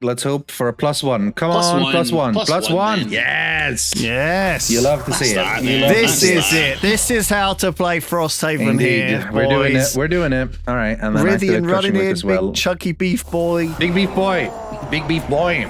Let's hope for a +1. Come Plus on, one. +1. Plus one, +1. man. Yes. Yes. You love to see that, it. man. You love This to see is it. This is how to play Frosthaven Indeed. here, We're doing it. boys. We're doing it. All right. And then Rithian running in, as well. big chunky beef boy. Big beef boy. Big beef boy.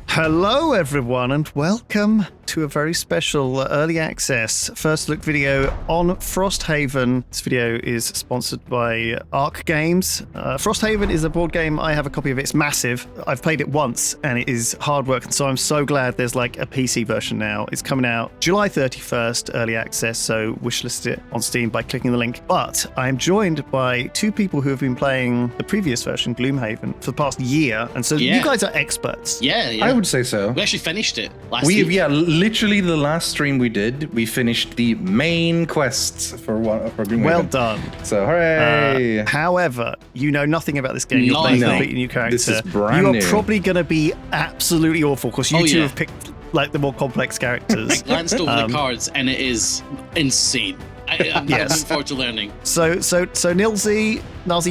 Hello, everyone, and welcome to a very special early access first look video on Frosthaven. This video is sponsored by Arc Games. Frosthaven is a board game. I have a copy of it. It's massive. I've played it once, and it is hard work, and so I'm so glad there's like a PC version now. It's coming out July 31st, early access, so wishlist it on Steam by clicking the link. But I'm joined by two people who have been playing the previous version, Gloomhaven, for the past year, and so you guys are experts. Yeah. I would say so. We actually finished it last week. Literally the last stream we did, we finished the main quests for Gloomhaven. Well done. So, hooray! However, you know nothing about this game. You're playing a completely new character. This is brand new. You are probably going to be absolutely awful because you two have picked like the more complex characters. I glanced over the cards and it is insane. I'm looking forward to learning. So Nilsy,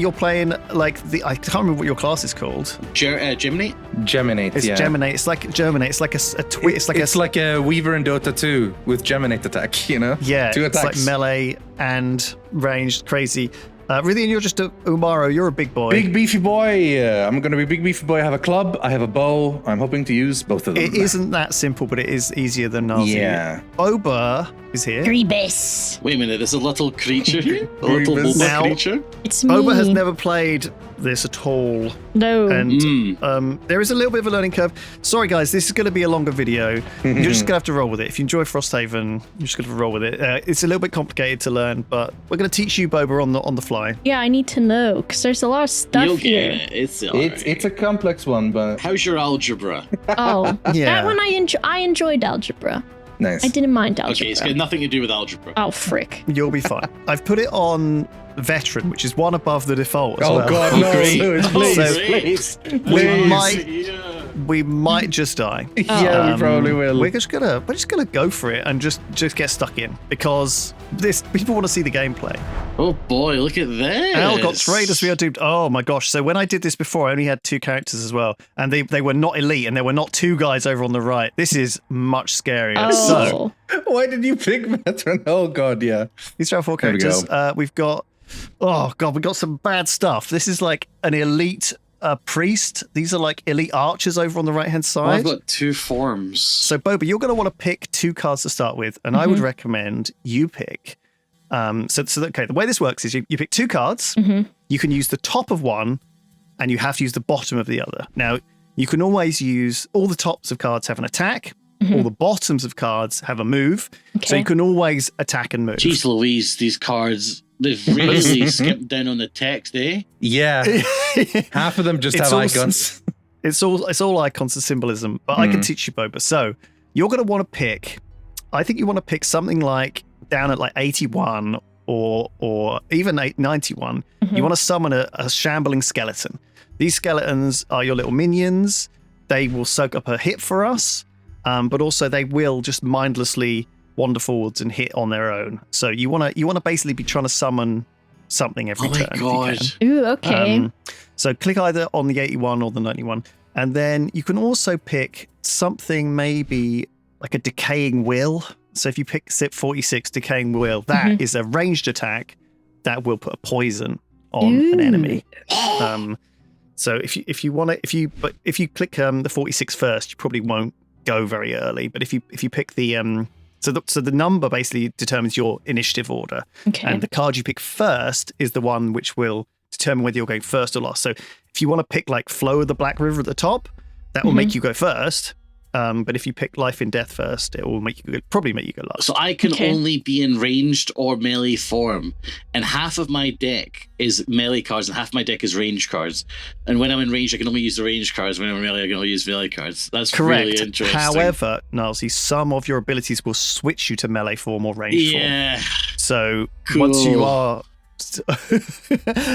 you're playing like I can't remember what your class is called. Geminate? Geminate, It's Geminate. It's like Germinate. It's like It's like a Weaver in Dota 2 with Geminate attack, you know? Yeah, Two attacks. it's like melee and ranged, crazy. Rithian, you're just a Umaro. You're a big boy. Big beefy boy. I'm going to be big beefy boy. I have a club. I have a bow. I'm hoping to use both of them. It isn't that simple, but it is easier than Nazi. Yeah. Boba is here. Grebus. Wait a minute, there's a little creature here? A little boba creature? It's me. Boba has never played this at all. No. And there is a little bit of a learning curve. Sorry, guys, this is going to be a longer video. You're just going to have to roll with it. If you enjoy Frosthaven, you're just going to roll with it. It's a little bit complicated to learn, but we're going to teach you, Boba, on the fly. Yeah, I need to know, because there's a lot of stuff You'll here. get it. It's a complex one, but How's your algebra? Oh, Yeah. that one I enjoyed algebra. nice. I didn't mind algebra. Okay, it's got nothing to do with algebra. Oh, frick. You'll be fine. I've put it on Veteran, which is one above the default as Oh well. God, no! great. Please, Oh, please. We might just die. Yeah, we probably will. We're just gonna go for it and just get stuck in because people want to see the gameplay. Oh boy, look at this. Algots Raiders we are doomed. Oh my gosh! So when I did this before, I only had two characters as well, and they were not elite, and there were not two guys over on the right. This is much scarier. So Oh. Why did you pick Veteran? Oh God, yeah. these are our four There we characters. go. We've got we've got some bad stuff. This is like an elite priest. These are like elite archers over on the right hand Well, I've side. got two forms. So Boba, you're going to want to pick two cards to start with, and I would recommend you pick. The way this works is you pick two cards. You can use the top of one, and you have to use the bottom of the other. Now you can always use all the tops of cards have an attack. All the bottoms of cards have a move, so Okay. you can always attack and move. Jeez Louise, these cards, they've really skipped down on the text, eh? Yeah. Half of them just It's have all- icons. It's all icons and symbolism, but I can teach you, Boba. So you're going to want to pick. I think you want to pick something like down at like 81 or even 91. You want to summon a shambling skeleton. These skeletons are your little minions. They will soak up a hit for us, but also they will just mindlessly wander forwards and hit on their own. So you want to basically be trying to summon something every turn. if you God. can. Ooh, okay. So click either on the 81 or the 91. And then you can also pick something maybe like a decaying will. So if you pick SIP 46 decaying will, that is a ranged attack that will put a poison on an enemy. So if you click the 46 first, you probably won't go very early. But if you pick the so the number basically determines your initiative order. Okay. And the card you pick first is the one which will determine whether you're going first or last. So if you want to pick like Flow of the Black River at the top, that will make you go first. But if you pick Life in Death first, it will probably make you go last. So I can Okay. only be in ranged or melee form, and half of my deck is melee cards and half my deck is range cards. And when I'm in range, I can only use the range cards. When I'm in melee, I can only use melee cards. That's Correct. really interesting. However, Nazi, some of your abilities will switch you to melee form or range form. yeah, So Cool. once you are...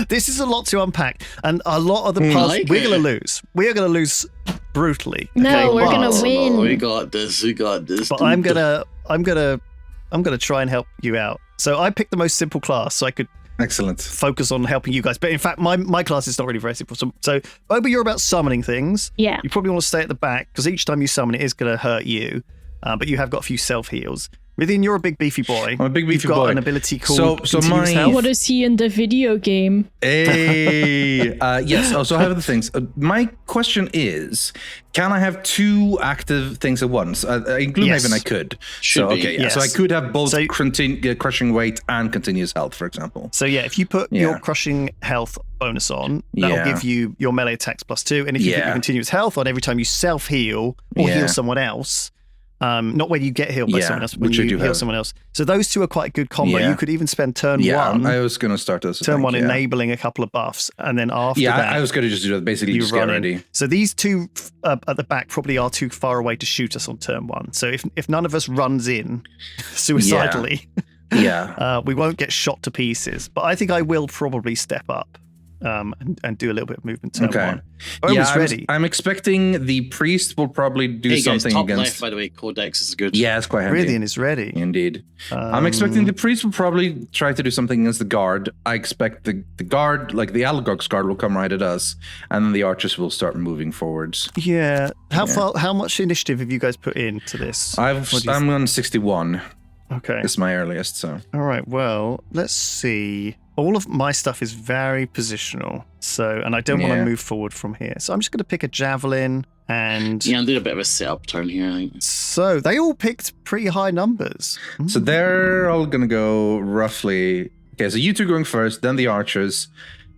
this is a lot to unpack, and a lot of the puzzles like we're it. going to lose. We are going to lose brutally. No, we're but- gonna win. we got this. We got this. But I'm gonna try and help you out. So I picked the most simple class, so I could Excellent. focus on helping you guys. But in fact, my class is not really very simple. So Boba, you're about summoning things. Yeah. You probably want to stay at the back because each time you summon it is going to hurt you. But you have got a few self-heals. Rythian, you're a big beefy boy. I'm a big beefy You've got boy. an ability called So Continuous my- Health. What is he in the video game? Hey, yes. So I have the things. My question is, can I have 2 active things at once? In Gloomhaven, Yes. I could. Should so be. okay, yeah. So I Yes. could have both So- crushing weight and continuous health, for example. So yeah, if you put Yeah. your crushing health bonus on, that'll Yeah. give you your melee attacks +2. And if you put Yeah. your continuous health on every time you self-heal or Yeah. heal someone else, not when you get healed by Yeah, someone else, when which I you do heal have. someone else. So those two are quite a good combo. Yeah. You could even spend turn Yeah, one, I was going to start this. I turn think, one yeah. enabling a couple of buffs, and then after Yeah, that, I was going to just do that. Basically, you just get run in. ready. So these two at the back probably are too far away to shoot us on turn one. So if none of us runs in suicidally, Yeah. we won't get shot to pieces. But I think I will probably step up and do a little bit of movement turn Okay. one. Boba's I'm, ready. I'm expecting the priest will probably do Hey guys, something top against. left, by the way, Codex is good. Yeah, it's quite handy. Rythian is ready. Indeed. I'm expecting the priest will probably try to do something against the guard. I expect the guard, like the Algog's guard, will come right at us, and then the archers will start moving forwards. Yeah. Yeah. How much initiative have you guys put into this? What do you I'm on 61. Okay. It's my earliest, so. All right. Well, let's see. All of my stuff is very positional. So, and I don't want Yeah. to move forward from here. So I'm just going to pick a javelin and Yeah, I'm doing a bit of a setup turn here, I think. so they all picked pretty high numbers. So they're all gonna go roughly. Okay, so you two going first, then the archers,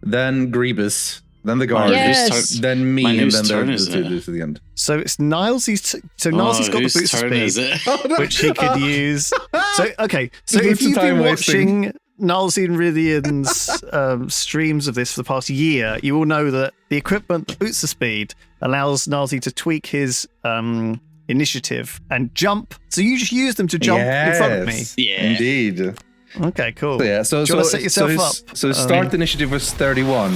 then Grievous, then the guard, Yes. then me, Man, and whose then turn the is two it? to the end. So it's Nilesy's. So Nilesy's got the whose boots of turn is speed, it? which he could use. So okay. So The if boots of you've been time wasting. watching Nilesy and Rythian's streams of this for the past year, you will know that the equipment, the boots of speed, allows Nilesy to tweak his initiative and jump. So you just use them to jump in front of me. Yes, Yeah. indeed. Okay, cool. So, yeah, so Do you wanna set yourself up? So his start initiative was 31,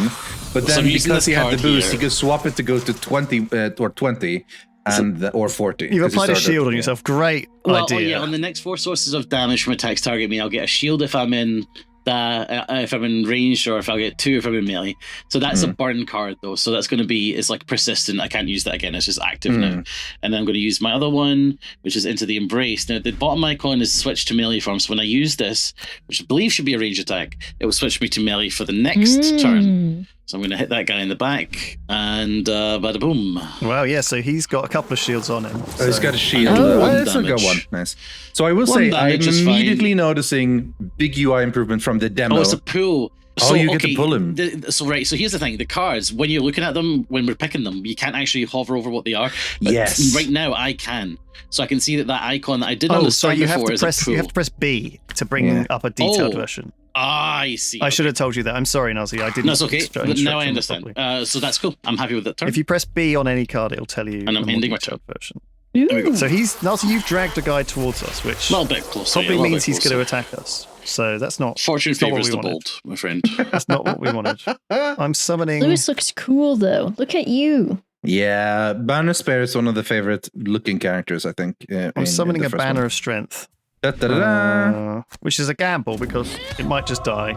but So then I'm using because this he had the card boost, here. he could swap it to go to 20 or 20 and or 40. You've 'cause he applied a started- shield on yeah. yourself. Great Well, idea. yeah, on the next 4 sources of damage from attacks target me, I'll get a shield if I'm in if I'm in range, or if I'll get 2 if I'm in melee. So that's a burn card though. So that's going to be, it's like persistent. I can't use that again. It's just active now. And then I'm going to use my other one, which is Into the Embrace. Now the bottom icon is switched to melee form. So when I use this, which I believe should be a range attack, it will switch me to melee for the next turn. So I'm going to hit that guy in the back, and bada boom. Well, yeah, so he's got a couple of shields on him. Oh, he's so- got a shield. Oh. That's a good Damage. one. Nice. So I will One say, I'm damage is fine. immediately noticing big UI improvement from the demo. Oh, it's a pool. Oh, you get to pull him. So here's the thing: the cards, when you're looking at them, when we're picking them, you can't actually hover over what they are. But Yes. right now I can, so I can see that icon that I didn't Oh, understand so you have before to is a press. pool. You have to press B to bring Yeah. up a detailed Oh. version. I see. I should have told you that. I'm sorry, Nazi. I didn't. No, it's okay. instruct But now you I understand. properly. So that's cool. I'm happy with that turn. If you press B on any card, it'll tell you And I'm the more ending my detailed version. There we go. So Nazi, you've dragged a guy towards us, which A little bit closer. probably yeah, a little means bit he's going to closer. attack us. So that's not. Fortune that's not what favors we the wanted. bold, my friend. That's not what we wanted. I'm summoning. Lewis looks cool though. Look at you. Yeah, Banner Spare is one of the favorite looking characters, I think. I'm summoning a banner of strength, Da-da-da-da. which is a gamble because it might just die.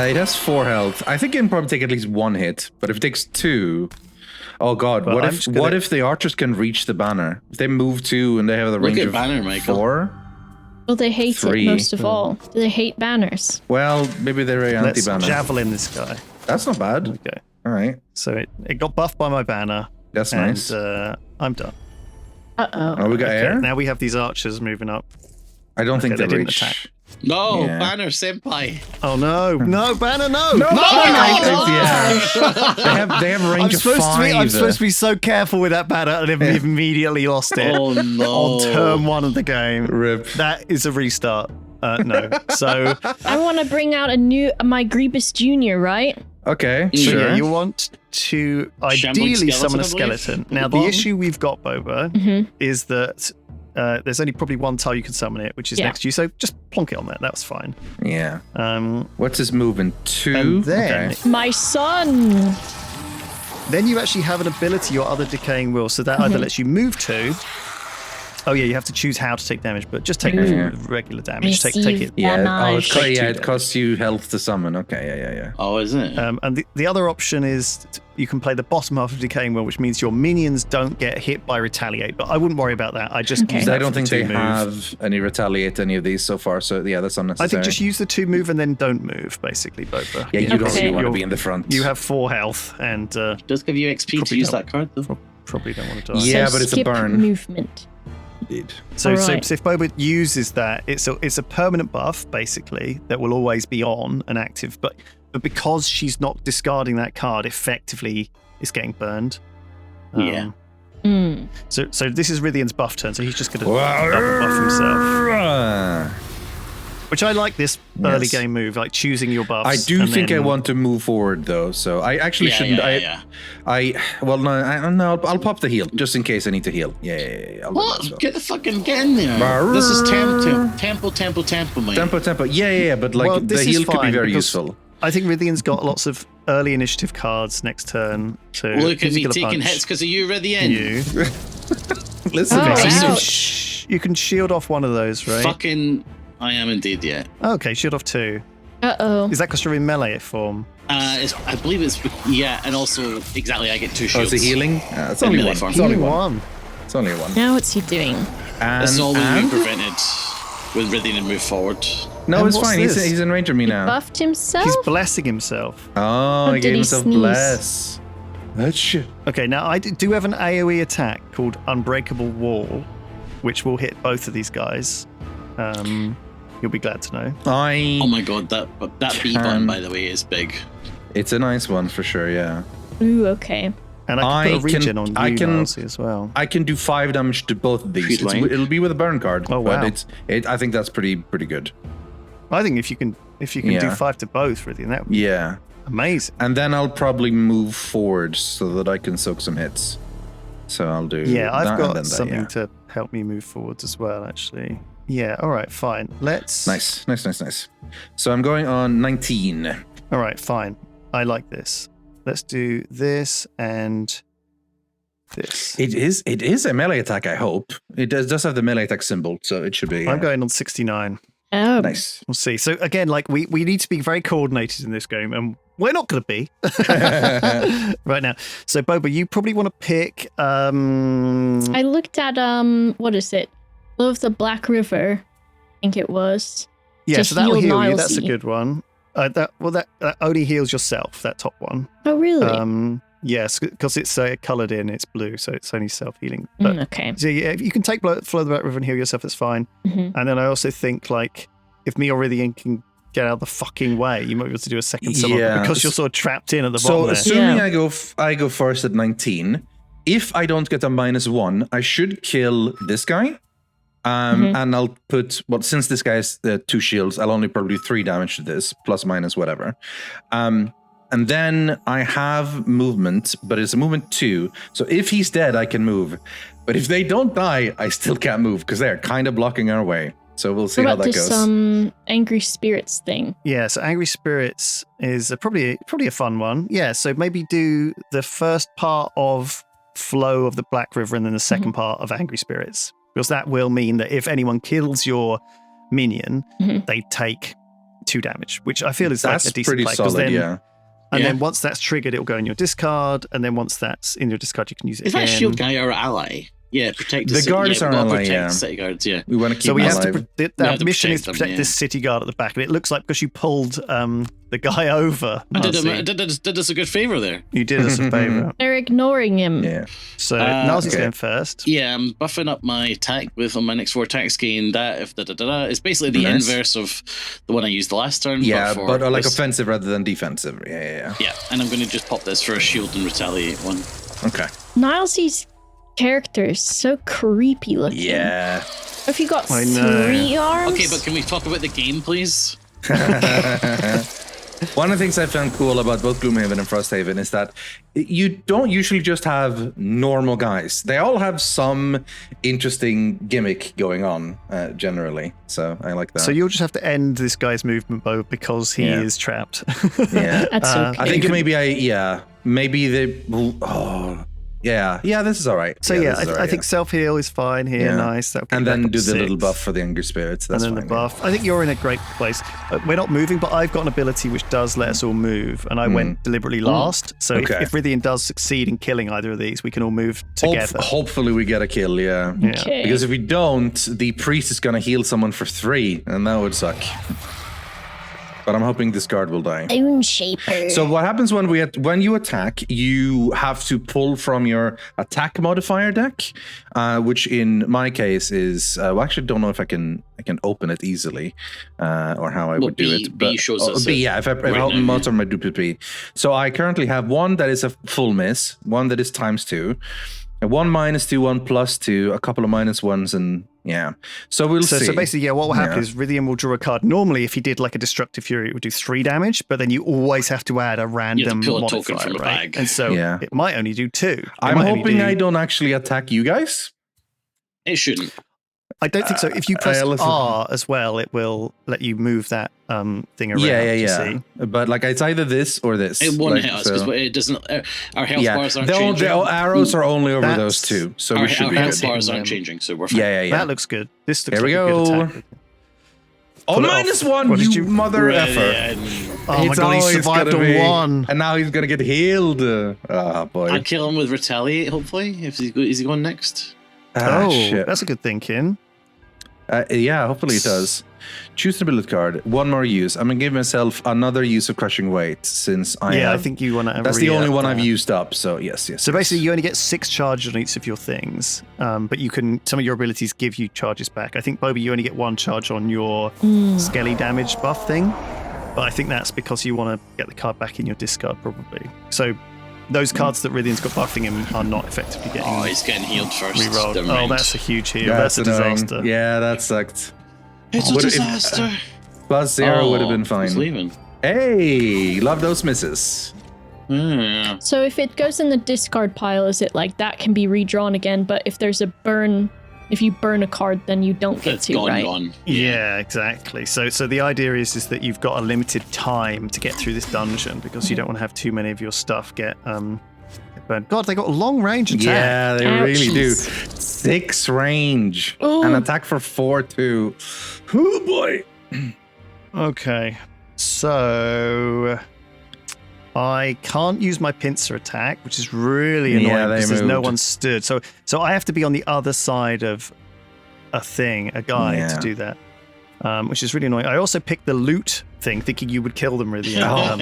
It has 4 health. I think it can probably take at least 1 hit, but if it takes 2, oh god, Well, what I'm if just gonna- what if the archers can reach the banner? If they move 2 and they have the Look range at of banner, Michael. 4? Well, they hate 3. it most of all. They hate banners. Well, maybe they're Let's anti-banner. javelin this guy. That's not bad. Okay. All right, So it got buffed by my banner, that's and nice. I'm done. Uh-oh. Oh, we got Okay, air? now we have these archers moving up. I don't think okay, they they didn't reach. attack. No, Yeah. banner senpai. Oh no, no banner, no! No, no, yeah. they have range I'm of supposed 5. to be. I'm supposed to be so careful with that banner, and I've immediately lost it Oh no. on turn 1 of the game. Rip. That is a restart. No. So, I want to bring out my Grievous Jr., right? Okay, so sure. yeah, you want to Shambling ideally summon a skeleton, I believe, skeleton. at Now, the the bottom. issue we've got, Boba, Mm-hmm. is that there's only probably one tile you can summon it, which is Yeah. next to you. So just plonk it on there. That was fine. Yeah. Um, What's his movement? 2? and then, Okay. My son. then you actually have an ability, your other decaying will. So that either lets you move 2, Oh yeah, you have to choose how to take damage, but just take regular damage. Take Receive it. Yeah. damage. It costs you health to summon. Okay. Yeah. Oh, is it? And the other option is you can play the bottom half of Decaying Will, which means your minions don't get hit by Retaliate. But I wouldn't worry about that. I just use that I don't for the think they 2 move. have any Retaliate any of these so far. So yeah, that's unnecessary. I think just use the 2 move and then don't move, basically, Boba. Yeah, you don't Okay. really want to be in the front. You have 4 health and Does give you XP to Probably use don't. that card, though. probably don't want to die. Yeah, So but it's a skip burn. movement. Indeed. So Alright. if Boba uses that, it's a permanent buff basically that will always be on and active. But because she's not discarding that card, effectively, it's getting burned. Yeah. So this is Rithian's buff turn. So he's just going to double buff himself. Which I like this early game move, like choosing your buffs. I do and think I then- want to move forward though, so I actually shouldn't. I'll pop the heal just in case I need to heal. Yeah. I'll do that as What? well. Get in there. This is tempo, mate. Tempo. Yeah. But like Well, the this is heal could be fine very because useful. I think Rithian's got lots of early initiative cards next turn. So Look at he's me gonna taking punch hits because of you, right at the end. you. Listen, Oh, man. ouch. You can shield off one of those, right? Fucking, I am indeed, yeah. Okay, shield off 2. Uh-oh. Is that because you're in melee form? I believe it's, and also, exactly, I get 2 Oh, shields. it's a healing? It's In only melee one. form. It's only Healing one. one. It's only one. Now what's he doing? That's all we And- prevented with Rithian and move forward. No, And it's what's fine. this? He's in range of me now. Buffed himself? He's blessing himself. Oh, he did gave he himself sneeze? bless. That shit. Okay, now I do have an AoE attack called Unbreakable Wall, which will hit both of these guys. You'll be glad to know. Oh my god, that B button, Can- by the way, is big. It's a nice one for sure, yeah. Ooh, okay. And I can put a regen on I you, can- Narcy, as well. I can do 5 damage to both of these. If you'd like. It'll be with a burn card. Oh, wow. But I think that's pretty good. I think if you can do Yeah. 5 to both, Rithian, that would be Yeah. amazing. And then I'll probably move forward so that I can soak some hits. So I'll do Yeah, that I've and got then that, something yeah. to help me move forwards as well, actually. Yeah, all right, fine. Let's... Nice. So I'm going on 19. All right, fine. I like this. Let's do this and this. It is a melee attack, I hope. It does have the melee attack symbol, so it should be. I'm going on 69. Oh, Nice. We'll see. So again, like we need to be very coordinated in this game, and we're not going to be right now. So Boba, you probably want to pick. I looked at what is it? Of the Black River, I think it was. Yeah, to so that'll heal heal you. That's a Nilesy. good one. That only heals yourself. That top one. Oh, really? Yes, because it's coloured in. It's blue, so it's only self healing. But Okay. so yeah, if you can take Flow the Black River and heal yourself, that's fine. Mhm. And then I also think like if me or Rithian can get out of the fucking way, you might be able to do a second summon Yeah. because you're sort of trapped in at the So bottom there. assuming Yeah. I go first at 19, if I don't get a -1, I should kill this guy. And I'll put since this guy has 2 shields, I'll only probably do 3 damage to this, plus minus whatever. And then I have movement, but it's a movement 2. So if he's dead, I can move. But if they don't die, I still can't move because they're kind of blocking our way. So we'll see What how about that this goes. Angry Spirits thing? Yeah, so Angry Spirits is probably a fun one. Yeah, so maybe do the first part of Flow of the Black River and then the second part of Angry Spirits. Because that will mean that if anyone kills your minion, they take 2 damage, which I feel is That's like a decent pretty play. 'cause solid, then, yeah. And Yeah. then once that's triggered, it'll go in your discard. And then once that's in your discard, you can use it Is again. that shield guy our ally? Yeah, protect The guards yeah, are we gotta ally, protect yeah. the city guards, yeah. We want to keep So we him have alive. to. We Our have to mission is protect to them, protect yeah. this city guard at the back, and it looks like because you pulled the guy over, I Narcy, did us a good favor there. you did us a favor. They're ignoring him. Yeah. So Uh, Narcy's okay. going first. Yeah, I'm buffing up my attack with on my next 4 attacks gain that if It's basically the Nice. inverse of the one I used the last turn. Yeah, for but like this. offensive rather than defensive. Yeah. Yeah, and I'm going to just pop this for a shield and retaliate one. Okay. Nilesy's character is so creepy looking. Yeah. If you got I know. 3 arms. Okay, but can we talk about the game, please? One of the things I found cool about both Gloomhaven and Frosthaven is that you don't usually just have normal guys. They all have some interesting gimmick going on, generally. So I like that. So you'll just have to end this guy's movement bow because he Yeah. is trapped. yeah. That's okay. I think maybe maybe they. Yeah, this is all right. So I think self-heal is fine here. Yeah. Nice. And then do the little buff for the angry spirits. That's and then fine, the buff. I think you're in a great place. We're not moving, but I've got an ability which does let us all move, and I went deliberately last. So if Rythian does succeed in killing either of these, we can all move together. Hopefully we get a kill, yeah. Okay. Because if we don't, the priest is going to heal someone for 3, and that would suck. But I'm hoping this guard will die. Bone Shaper. So what happens when you attack, you have to pull from your attack modifier deck, which in my case is I actually don't know if I can open it easily, or how I would do it. B shows us. If I open most of my duplicate B. So I currently have one that is a full miss, one that is ×2, a 1 -2, 1 +2, a couple of -1s, and so we'll see. So basically, what will happen is Rythian will draw a card. Normally, if he did like a Destructive Fury, it would do 3 damage, but then you always have to add a random modifier, token from the bag. And so it might only do 2. I'm hoping I don't actually attack you guys. It shouldn't. I don't think so. If you press R as well, it will let you move that thing around. You see? But like it's either this or this. It won't hit us because it doesn't. Our health bars aren't changing. The arrows are only over those 2, so we should be good. Our health bars aren't changing, so we're fine. Yeah. That looks good. This looks There like we a good go. attack. Oh, -1, you mother effer. Oh my god, he survived on 1. And now he's going to get healed. Boy. I'd kill him with Retaliate, hopefully. Is he going next? Shit. That's a good thinking. Hopefully it does. Choose the ability card. 1 more use. I'm going to give myself another use of Crushing Weight since I think you want to. That's the only one I've used up, so yes. So basically you only get 6 charges on each of your things, but some of your abilities give you charges back. I think, Boba, you only get 1 charge on your Skelly damage buff thing, but I think that's because you want to get the card back in your discard, probably. So those cards that Rythian's got buffing him are not effectively getting. Oh, he's getting healed first. Rerolled. Oh, that's a huge heal. That's a disaster. Yeah, that sucked. It's a disaster. +0 would have been fine. He's leaving. Hey, love those misses. Yeah. So if it goes in the discard pile, is it like that can be redrawn again? But if there's a burn, if you burn a card, then you don't get to, right? Gone. Yeah, exactly. So the idea is that you've got a limited time to get through this dungeon because you don't want to have too many of your stuff get burned. God, they got a long range attack. Yeah, they really do. 6 range. An attack for 4 too. Oh boy. Okay, so I can't use my pincer attack, which is really annoying because there's no one stood. So I have to be on the other side of a guy to do that, which is really annoying. I also picked the loot thing, thinking you would kill them really.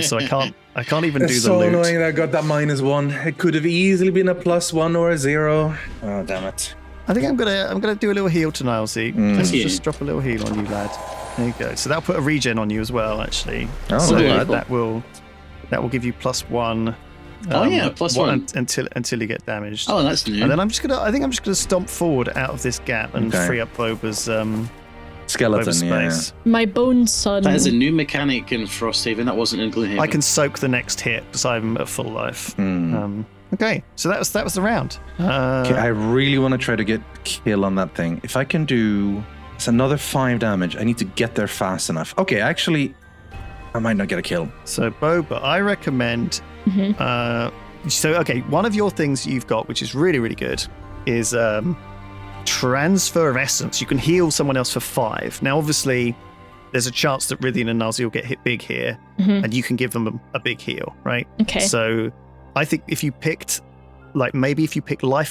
So I can't even do the so loot. Annoying that I got that -1. It could have easily been a +1 or a 0. Oh damn it. I think I'm gonna do a little heal to Nilesy. Let's just drop a little heal on you, lad. There you go. So that'll put a regen on you as well, actually. Oh, so cool. that will give you +1. +1 until you get damaged. Oh, that's new. And then I'm just gonna stomp forward out of this gap and free up Boba's skeleton space. My bone son. That is a new mechanic in Frosthaven that wasn't in Gloomhaven. I can soak the next hit because I'm at full life. Okay, so that was the round. Okay, I really want to try to get kill on that thing. If I can do, it's another 5 damage. I need to get there fast enough. Okay, actually, I might not get a kill. So Boba, I recommend. One of your things you've got, which is really really good, is transfer of essence. You can heal someone else for 5. Now, obviously, there's a chance that Rythian and Nazi will get hit big here, and you can give them a big heal, right? Okay. So I think if you picked, life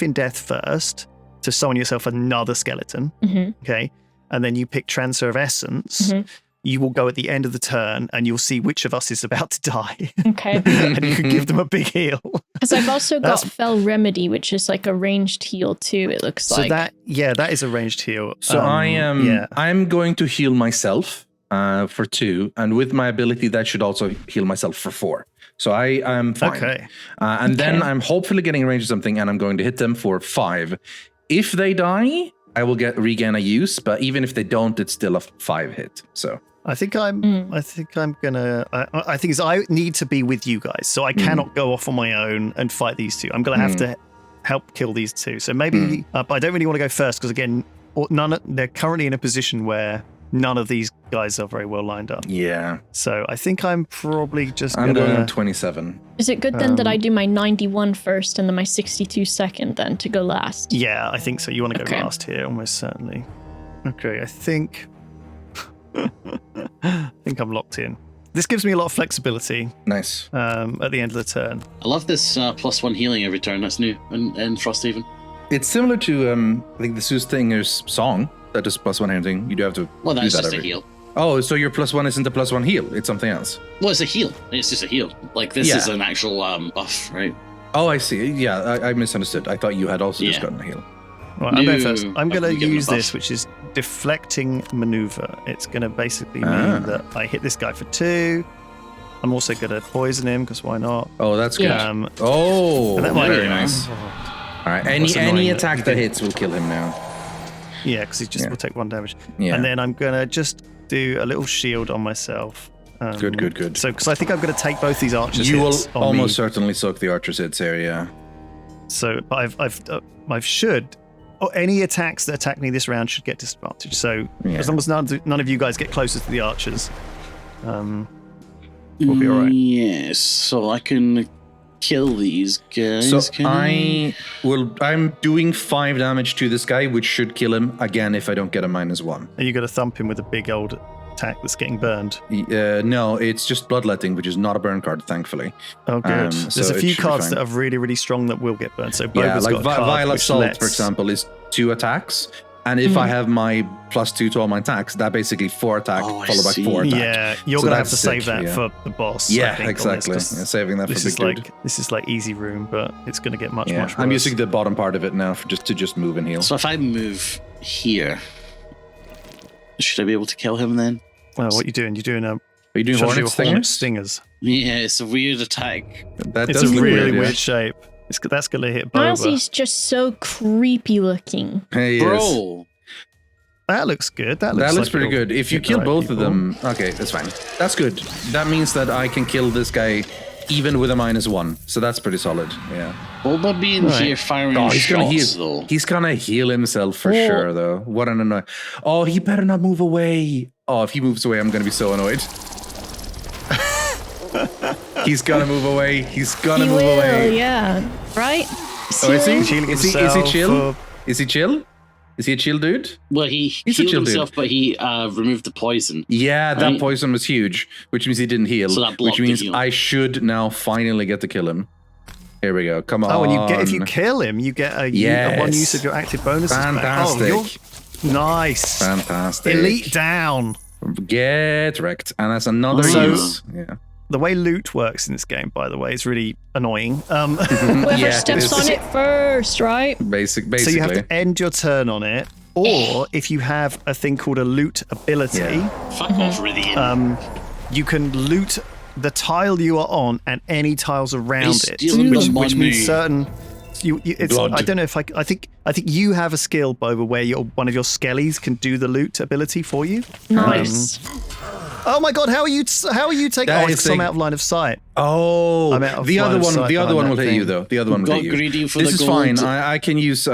in death first to summon yourself another skeleton, okay, and then you pick transfer of essence, you will go at the end of the turn and you'll see which of us is about to die. Okay. And you can give them a big heal. Because I've also got Fell Remedy, which is like a ranged heal too, it looks like. So that is a ranged heal. So I'm going to heal myself for 2, and with my ability that should also heal myself for 4. So I am fine. Okay. And then I'm hopefully getting range of something, and I'm going to hit them for 5. If they die, I will regain a use, but even if they don't, it's still a 5 hit. So I think I need to be with you guys, so I cannot go off on my own and fight these 2. I'm gonna have to help kill these 2. So maybe, but I don't really want to go first because again, they're currently in a position where none of these guys are very well lined up. Yeah. So I think I'm probably just I'm gonna... going on 27. Is it good then that I do my 91 first and then my 62 second then to go last? Yeah, I think so. You want to go Okay. last here, almost certainly. Okay, I think... I think I'm locked in. This gives me a lot of flexibility Nice. at the end of the turn. I love this +1 healing every turn. That's new in Frosthaven. It's similar to, I think, the Soothsayer's song that is +1 anything. You do have to Well, do that's that just a every... heal. Oh, so your +1 isn't a +1 heal. It's something else. Well, it's a heal. It's just a heal. Like, this Yeah. is an actual buff, right? Oh, I see. Yeah, I misunderstood. I thought you had also just Yeah. gotten a heal. Right, I'm going No, first. I'm going to I'm giving use a buff. this, which is deflecting maneuver. It's going to basically mean Ah. that I hit this guy for 2. I'm also going to poison him, because why not? Oh, that's good. Yeah. Oh, And that might very be- nice. Oh. All right, That's any annoying that attack you that did- hits will kill him now. Yeah, because he just Yeah. will take 1 damage. Yeah. And then I'm going to just do a little shield on myself. Good. So, because I think I'm going to take both these archers You will hits on almost me. certainly soak the archer's hits here, yeah. So, but I should. Or any attacks that attack me this round should get disadvantage. So, Yeah. as long as none of you guys get closer to the archers, we'll be all right. Yes, so I can kill these guys. So can I? I'm doing 5 damage to this guy, which should kill him again if I don't get a -1. Are you going to thump him with a big old attack that's getting burned? No, it's just bloodletting, which is not a burn card, thankfully. Oh, good. So There's a it few should be cards fine. that are really, really strong that will get burned. So Yeah, Boba's like got a card Vile which Assault, lets- for example, is 2 attacks. And if I have my +2 to all my attacks, that basically 4 attack Oh, I followed by see. 4 attack. Yeah, you're So going to have to that's save sick, that yeah. for the boss. I Yeah, think, on this, exactly. 'cause Yeah, saving that for this big is dude. like this is like easy room, but it's going to get much Yeah, much worse. I'm using the bottom part of it now to just move and heal. So if I move here, should I be able to kill him then? Well, what are you doing? You're doing a Are you doing Should I do Hornet Hornet Stingers? Stingers. Yeah, it's a weird attack. That It's does a look really yeah. weird shape. That's going to hit Boba. Milesie's just so creepy looking. Hey, yes. Bro, That looks good. That That looks looks like pretty it'll good. If you hit the kill right both of people. them, okay, that's fine. That's good. That means that I can kill this guy even with a -1. So that's pretty solid. Yeah. Boba being Right. here firing Oh, he's gonna shots heal. though. He's gonna heal himself for Oh. sure, though. What an annoy. Oh, he better not move away. Oh, if he moves away, I'm gonna be so annoyed. He's gonna move away. He's gonna He move will, away. yeah. Right? Oh, is he? He's healing Is he himself chill? for- Is he chill? Is he a chill dude? Well, he He's a healed chill dude. himself, but he removed the poison. Yeah, that Right. poison was huge, which means he didn't heal. So that blocked which the means heal. I should now finally get to kill him. Here we go. Come on. Oh, and if you kill him, you get a one Yes. use of your active bonuses back. Fantastic. Oh, nice. Fantastic. Elite down. Get wrecked. And that's another So- use. Yeah. The way loot works in this game, by the way, is really annoying. Whoever Yeah, it steps is. on it first, right? Basically. So you have to end your turn on it, or if you have a thing called a loot ability, Yeah. Fuck off, Rydian. you can loot the tile you are on and any tiles around He's it, stealing which the means money. certain. It's, Blood. I don't know if I think you have a skill, Boba, where one of your skellies can do the loot ability for you. Nice. Oh my god, how are you taking? That Oh, is it's 'cause I'm a- out of line of sight. Oh, I'm out of the line other of one. sight The other behind one that will hit thing. you though. The other one will Got hit you. greedy for This the is gold. fine. I can use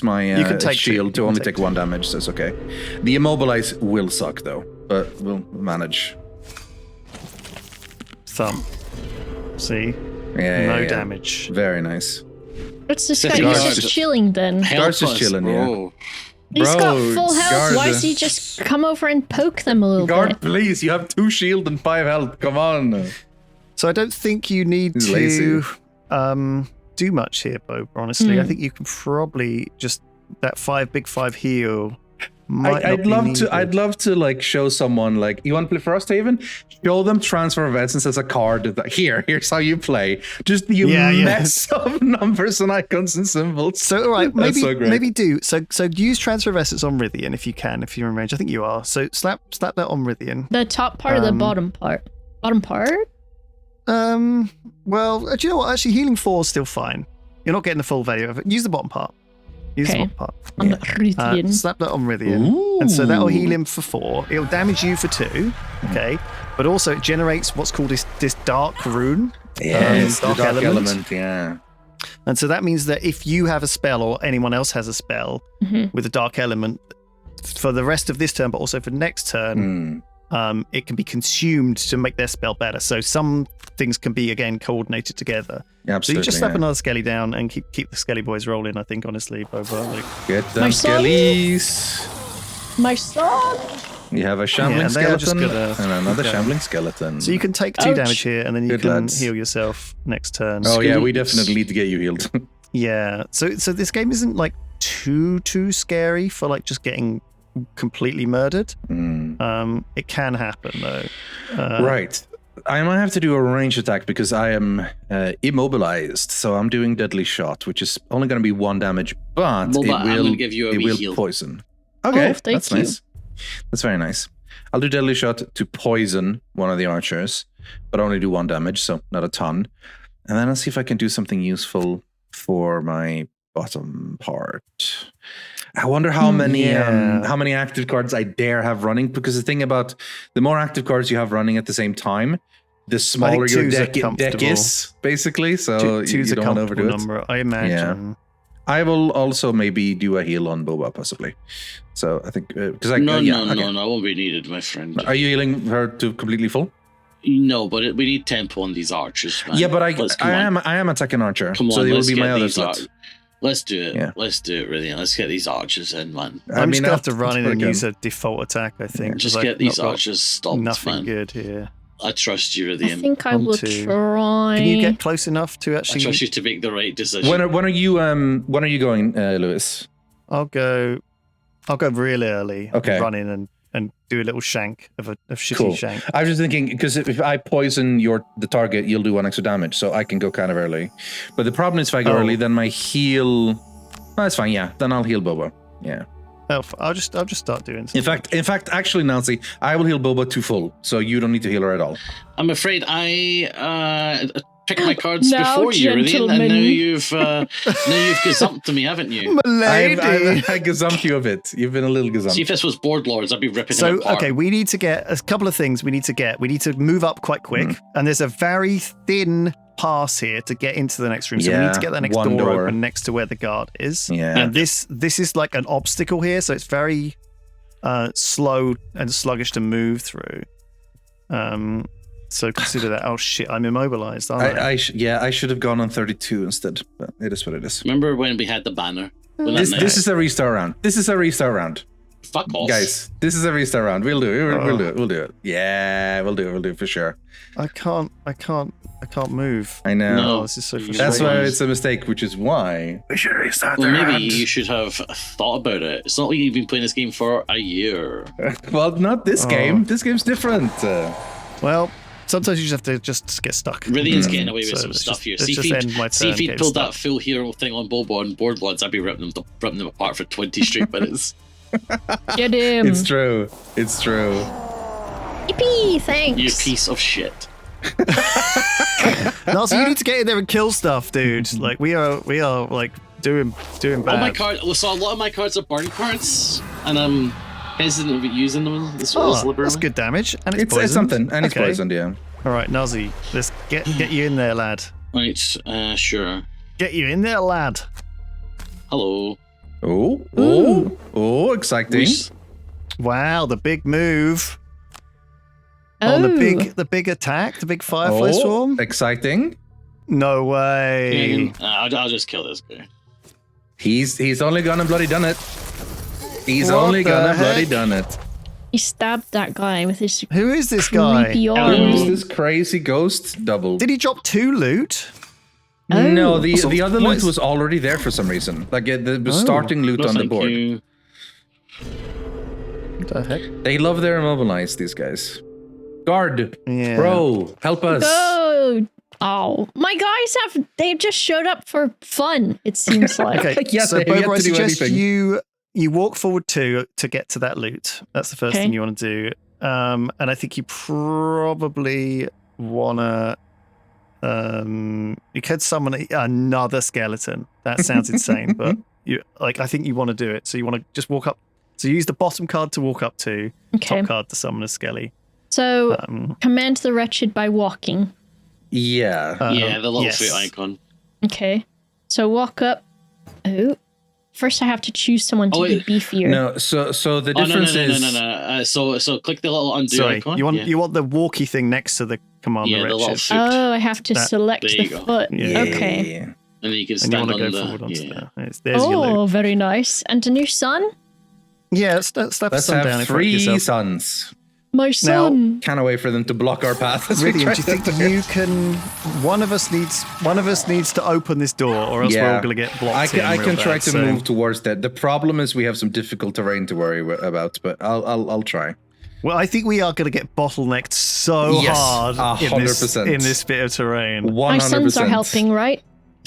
my You can take shield two. to You only can take take 1 damage. So it's okay. The immobilize will suck though, but we'll manage. Thump. See, Yeah, no yeah. damage. Very nice. What's this guy? City He's guard. just chilling then. Help Gar's just us, chilling, bro. He's got Bro, full health. Gar's Why a- does he just come over and poke them a little Guard, bit? please. You have 2 shield and 5 health. Come on. So I don't think you need He's to lazy. do much here, Boba. Honestly, I think you can probably just that big five heal. Might not I'd be love needed. to. I'd love to like show someone like you want to play Frosthaven. Show them Transfer of Essence as a card. That, here's how you play. Just you Yeah, yeah. mess of numbers and icons and symbols. So all right, That's so great. maybe do so use Transfer of Essence on Rythian if you can, if you're in range. I think you are. So slap that on Rythian. The top part or the bottom part? Bottom part? Well, do you know what? Actually, healing 4 is still fine. You're not getting the full value of it. Use the bottom part. Use Okay. the bottom part. On the Rythian. Slap that on Rythian. And so that'll heal him for 4. It'll damage you for 2. Okay. But also it generates what's called this dark rune. Yes, the dark dark element. element. Yeah. And so that means that if you have a spell or anyone else has a spell with a dark element, for the rest of this turn, but also for next turn, it can be consumed to make their spell better. So some things can be, again, coordinated together. Absolutely, so you just slap another Skelly down and keep the Skelly boys rolling, I think, honestly, Boba. Like, get them Skellies. My son! You have a shambling skeleton and another shambling skeleton. So you can take 2 damage here, and then you can heal yourself next turn. Oh yeah, we definitely need to get you healed. Yeah. So this game isn't like too scary for like just getting completely murdered. It can happen though. Right. I might have to do a range attack because I am immobilized. So I'm doing deadly shot, which is only going to be 1 damage, but it will give you a will poison. Okay, that's you. nice. That's very nice. I'll do deadly shot to poison one of the archers, but only do 1 damage, so not a ton. And then I'll see if I can do something useful for my bottom part. I wonder how many active cards I dare have running, because the thing about the more active cards you have running at the same time, the smaller your deck is, basically. So you don't want to overdo number, I imagine. Yeah. I will also maybe do a heal on Boba, possibly. So I think because no, won't be needed, my friend. Are you healing her to completely full? No, but we need tempo on these archers, man. Yeah, but I am attacking archer. Come on, so it will be my other slot. Let's do it. Yeah. Let's do it, really. Let's get these archers in, man. I'm just gonna have to run in and use a default attack, I think. Yeah, just get these archers stopped, nothing man. good here. I trust you, Rithian. I think I will try. Can you get close enough to actually? I trust you to make the right decision. When are you going, Lewis? I'll go really early. Okay. Run in and do a little shank of shitty Cool. shank. I was just thinking, because if I poison the target, you'll do 1 extra damage, so I can go kind of early. But the problem is if I go early, then my heal. Oh, that's fine. Yeah, then I'll heal Boba. Yeah. Oh, I'll just start doing something. In fact, actually, Nancy, I will heal Boba to full, so you don't need to heal her at all. I'm afraid I picked my cards now, before you, Rithian, and now you've gazumped to me, haven't you? Milady. I gazumped you a bit. You've been a little gazumped. See, if this was Board Lords, I'd be ripping them apart. Okay, we need to get a couple of things. We need to move up quite quick, and there's a very thin pass here to get into the next room. So we need to get that next door open next to where the guard is. Yeah. And this is like an obstacle here, so it's very slow and sluggish to move through. So consider that. Oh shit, I'm immobilized, aren't I? I should have gone on 32 instead, but it is what it is. Remember when we had the banner? This is a restart round. Fuck off. Guys, this is a restart round. We'll do it. We'll do it. Yeah, we'll do it for sure. I can't move. I know. No. Oh, this is so frustrating. That's why it's a mistake, which is why we should restart the round. Maybe you should have thought about it. It's not like you've been playing this game for a year. Well, not this game. This game's different. Well, sometimes you just have to just get stuck. Rithian's getting away with some stuff here. See if he'd pulled stuck. that full hero thing on Bobo and Board Bloods, I'd be ripping them apart for 20 straight minutes. Get him. It's true. Yippee, thanks. You piece of shit. No, so you need to get in there and kill stuff, dude. Like we are like doing bad. All my cards. So a lot of my cards are burn cards, and I'm hesitant about using them. That's good damage, and it's poisoned. It's something, and it's poisoned. Yeah. All right, Nazi, let's get you in there, lad. Right. Sure. Get you in there, lad. Hello. Oh! Exciting! Wow, the big move. Oh, the big attack, the big firefly swarm. Exciting! No way. I'll just kill this guy. He's only gonna bloody done it. He stabbed that guy with his Who is this guy? creepy Who arm. is this crazy ghost double? Did he drop 2 loot? No, the other loot was already there for some reason. Like the starting loot on the board. You. What the heck? They love their immobilized, these guys. Guard, Yeah. bro, help us. Go! Oh, my guys they just showed up for fun, it seems like. Okay, Yes, so they have yet Bobo, I to do suggest anything. you walk forward to get to that loot. That's the first thing you want to do. And I think you probably want to... you could summon another skeleton. That sounds insane, but I think you want to do it. So you want to just walk up. So use the bottom card to walk up to, top card to summon a skelly. So command the wretched by walking. Yeah. The little foot icon. Okay. So walk up. Oh. First, I have to choose someone to be beefier. No, so the difference is no. So click the little undo Sorry, icon. you want the walkie thing next to the commander the little wretched. foot. Oh, I have to select there the you go. foot. Yeah. Okay. And then you can And you stand want on to go the... forward onto yeah. there. There's your loot. Oh, very nice. And a new son? Yeah, slap let's some down have in front of 3 yourself. sons. My son. Can't wait for them to block our path. As we Really, try do you think to- you can? One of us needs to open this door, or else we're all going to get blocked. I can try bad, to move towards that. The problem is we have some difficult terrain to worry about, but I'll try. Well, I think we are going to get bottlenecked so Yes, hard 100%. in this bit of terrain. 100%. My sons are helping, right?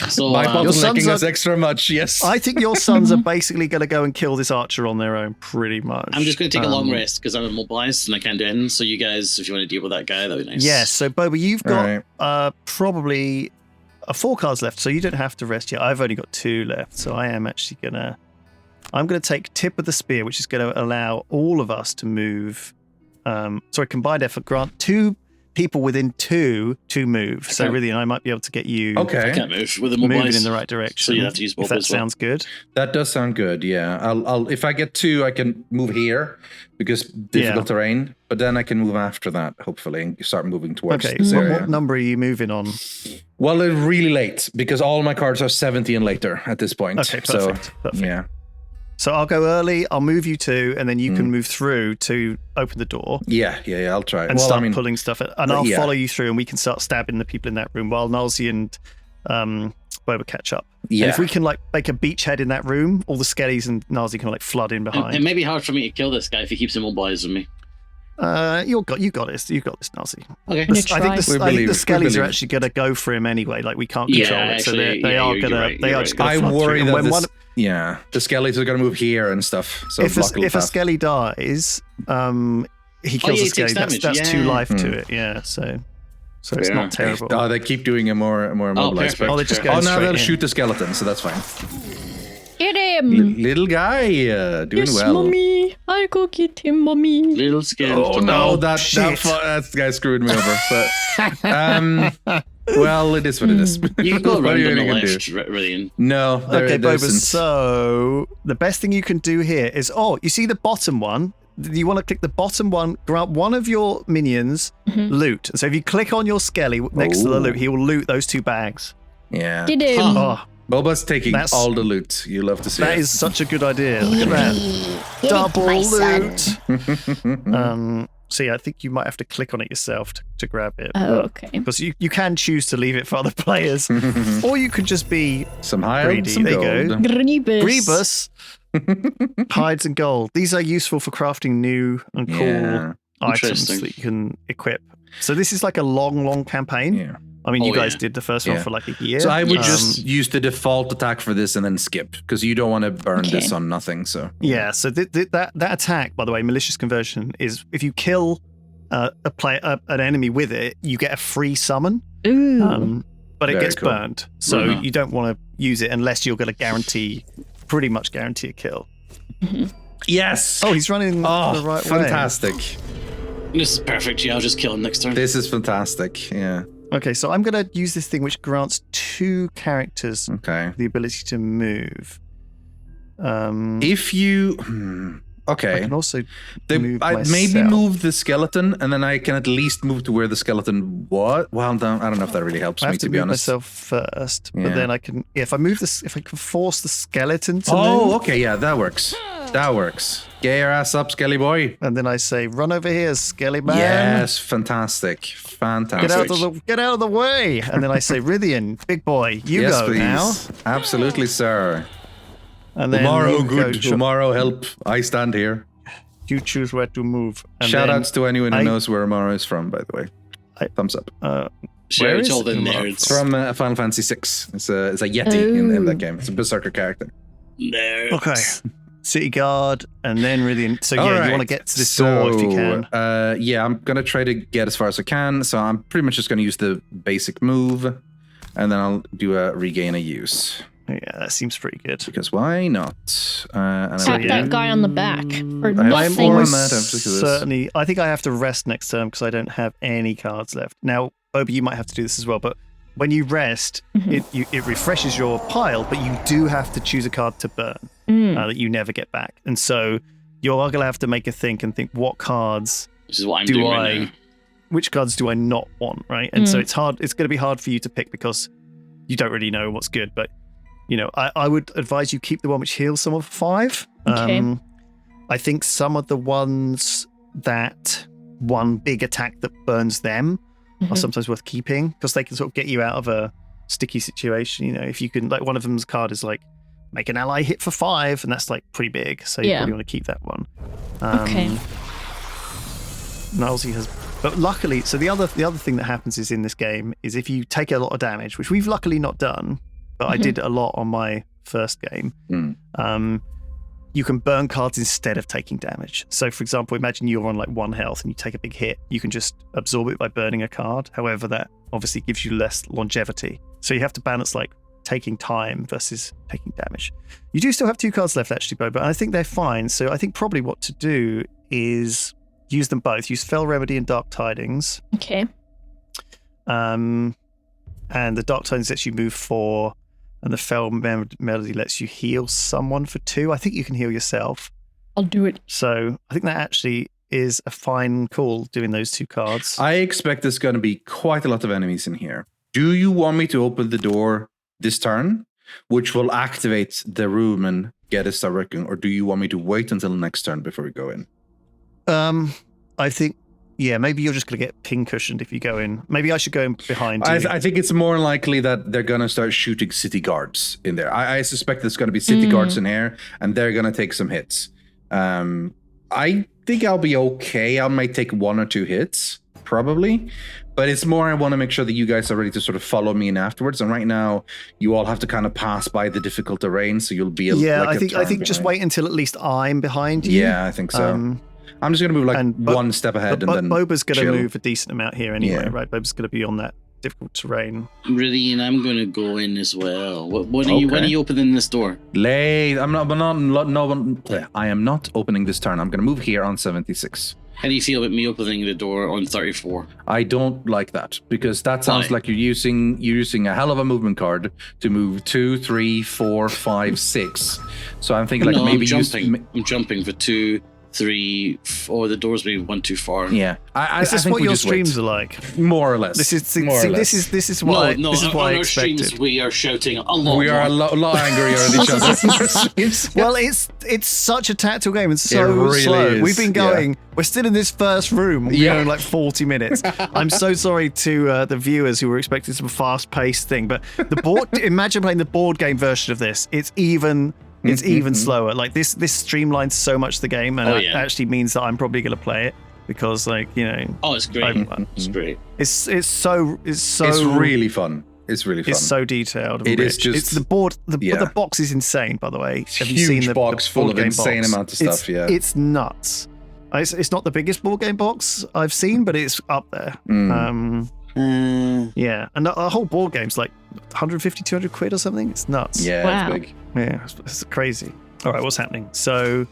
So, By Your sons bottlenecking are- us extra much, yes. I think your sons are basically going to go and kill this archer on their own, pretty much. I'm just going to take a long rest because I'm immobilized and I can't do anything. So you guys, if you want to deal with that guy, that'd be nice. Yes, so Boba, you've got Alright. probably 4 cards left, so you don't have to rest yet. I've only got 2 left, so I am actually I'm gonna take tip of the spear, which is going to allow all of us to move. Combined effort grant 2 people within 2 to move. So Okay. really, I might be able to get you I Okay, can't move with moving immobilized. in the right direction. So you have to use if both that as well. sounds good. that does sound good. Yeah, I'll if I get 2, I can move here because difficult terrain. But then I can move after that, hopefully, and start moving towards Okay, this what, area. what number are you moving on? Well, it's really late because all my cards are 70 and later at this point. Okay, perfect. Perfect. Yeah. So I'll go early. I'll move you 2, and then you can move through to open the door Yeah. I'll try. and well, start I mean, pulling stuff. And I'll yeah. follow you through, and we can start stabbing the people in that room while Nalzi and Boba catch up. Yeah. And if we can make a beachhead in that room, all the skellies and Nalzi can flood in behind. It may be hard for me to kill this guy if he keeps immobilized with me. You got this. You got this, Nalzi. Okay. I'm gonna I try. think the believe- we skellies believe. are actually going to go for him anyway. Like we can't Yeah, control it, so actually, they are you're going right, to. They you're are just right. going to. I worry that when this, the skellies are going to move here and stuff. So if block a path. skelly dies, he kills yeah, a he takes skelly. damage, That's 2 life Hmm. to it. Yeah, so it's Yeah. not terrible. Oh, they keep doing it more immobilized. perfect. Oh, they just Okay. go Oh, now straight they'll in. shoot the skeleton, so that's fine. Get him! Little guy, doing Yes, well. mommy. I go get him, mommy. Little skeleton. Oh no, that shit. that guy screwed me over. But well, it is what it is. You can go What are around you on the gonna do? left, Rillian. No, Okay, there Boba, isn't. so the best thing you can do here is, you see the bottom one? You want to click the bottom one, grant one of your minions loot. So if you click on your skelly next to the Ooh. loot, he will loot those 2 bags. Yeah, Get him. Oh, Boba's taking That's- all the loot. You love to see that it. is such a good idea. Look at that. Double loot. So yeah, I think you might have to click on it yourself to grab it. Oh, okay. Because you can choose to leave it for other players, or you could just be some hide, greedy. some There you gold. go. Griebus. Rebus. Hides and gold. These are useful for crafting new and cool Yeah, items Interesting. that you can equip. So this is like a long campaign. yeah. I mean, you Oh, guys yeah. did the first one Yeah. for like a year. So I would Yes. just use the default attack for this and then skip because you don't want to burn Okay. this on nothing. So Yeah, so that attack, by the way, malicious conversion, is if you kill an enemy with it, you get a free summon, Ooh. but it Very gets cool. burned. So Mhm. you don't want to use it unless you're going to pretty much guarantee a kill. yes. Oh, he's running the right fantastic. This is perfect. Yeah, I'll just kill him next turn. This is fantastic. Yeah. way. Okay, so I'm going to use this thing which grants 2 characters Okay. the ability to move. If you I okay, can also move I myself. maybe move the skeleton, and then I can at least move to where the skeleton was. Well, I don't know if that really helps I have me, to to be move honest. myself first, Yeah. but then I can. If I move this, if I can force the skeleton to Oh, move, okay, yeah, that works. That works. Get your ass up, Skelly boy. and then I say, "Run over here, Skelly man! Yes, fantastic, fantastic. Get out of the way!" And then I say, "Rithian, big boy, you yes, go please. now." Absolutely, sir. And then Tomorrow, you go, good. Tomorrow, help. I stand here. You choose where to move. And Shout then, outs to anyone who I- knows where Amaro is from, by the way. Thumbs up. where Shout out is to all the Umar nerds. It's from Final Fantasy VI. It's a Yeti in that game. It's a berserker character. Nerds. Okay. City guard, and then Rithian. So yeah, All you right. want to get to this door if you can. Yeah, I'm gonna try to get as far as I can. So I'm pretty much just gonna use the basic move, and then I'll do a regain a use. Yeah, that seems pretty good. Because why not? And I Tap will that do- guy on the back for I have I'm nothing. four almost on that, just because- certainly. I think I have to rest next turn because I don't have any cards left. Now, Boba, you might have to do this as well. But when you rest, it refreshes your pile, but you do have to choose a card to burn. that you never get back. And so you're going to have to make a think, what cards Which is what I'm doing right now. which cards do I not want, right? And so it's going to be hard for you to pick because you don't really know what's good. But, I would advise you keep the one which heals someone for 5. Okay. I think some of the ones that one big attack that burns them are sometimes worth keeping because they can sort of get you out of a sticky situation. If you can, like one of them's card is like, make an ally hit for 5, and that's like pretty big. So you probably want to keep that one. Okay. Nilesy has, but luckily, so the other thing that happens is in this game is if you take a lot of damage, which we've luckily not done, but I did a lot on my first game. You can burn cards instead of taking damage. So, for example, imagine you're on like 1 health and you take a big hit. You can just absorb it by burning a card. However, that obviously gives you less longevity. So you have to balance like taking time versus taking damage. You do still have 2 cards left, actually, Bo, but I think they're fine. So I think probably what to do is use them both. Use Fell Remedy and Dark Tidings. Okay. And the Dark Tidings lets you move 4, and the Fell Melody lets you heal someone for 2. I think you can heal yourself. I'll do it. So I think that actually is a fine call, doing those 2 cards. I expect there's going to be quite a lot of enemies in here. Do you want me to open the door this turn, which will activate the room and get us start working, or do you want me to wait until next turn before we go in? I think, maybe you're just going to get pin-cushioned if you go in. Maybe I should go in behind you. I think it's more likely that they're going to start shooting city guards in there. I suspect there's going to be city guards in here, and they're going to take some hits. I think I'll be okay. I might take 1 or 2 hits, probably. But it's more I want to make sure that you guys are ready to sort of follow me in afterwards. And right now, you all have to kind of pass by the difficult terrain, so you'll be I think just wait until at least I'm behind you. Yeah, I think so. I'm just going to move like 1 step ahead and then Boba's going to chill. move a decent amount here anyway, right? Boba's going to be on that difficult terrain. Really, and I'm going to go in as well. When are you opening this door? Late. I am not opening this turn. I'm going to move here on 76. How do you feel about me opening the door on 34? I don't like that because that sounds like you're using a hell of a movement card to move 2, 3, 4, 5, 6. So I'm thinking maybe I'm jumping for 2, 3, 4. The door's maybe 1 too far. Yeah, Is this what your streams are like? More or less. This is what I expected. Streams we are shouting a lot. We are a lot angrier at each other. Well, it's such a tactical game and so really slow. is. We've been going. We're still in this first room. We're going like 40 minutes. I'm so sorry to the viewers who were expecting some fast-paced thing, but the board. Imagine playing the board game version of this. It's even slower. Like this streamlines so much the game, and it actually means that I'm probably going to play it because, Oh, it's great. It's great. It's really fun. It's really fun. It's so detailed. It is just. It's the board. The box is insane. By the way, have you huge seen box full of insane box? amount of stuff. It's nuts. It's not the biggest board game box I've seen, but it's up there. Yeah, and the whole board game's like 150, 200 quid or something. It's nuts. Yeah, wow. It's big. Yeah, it's crazy. All right, what's happening? So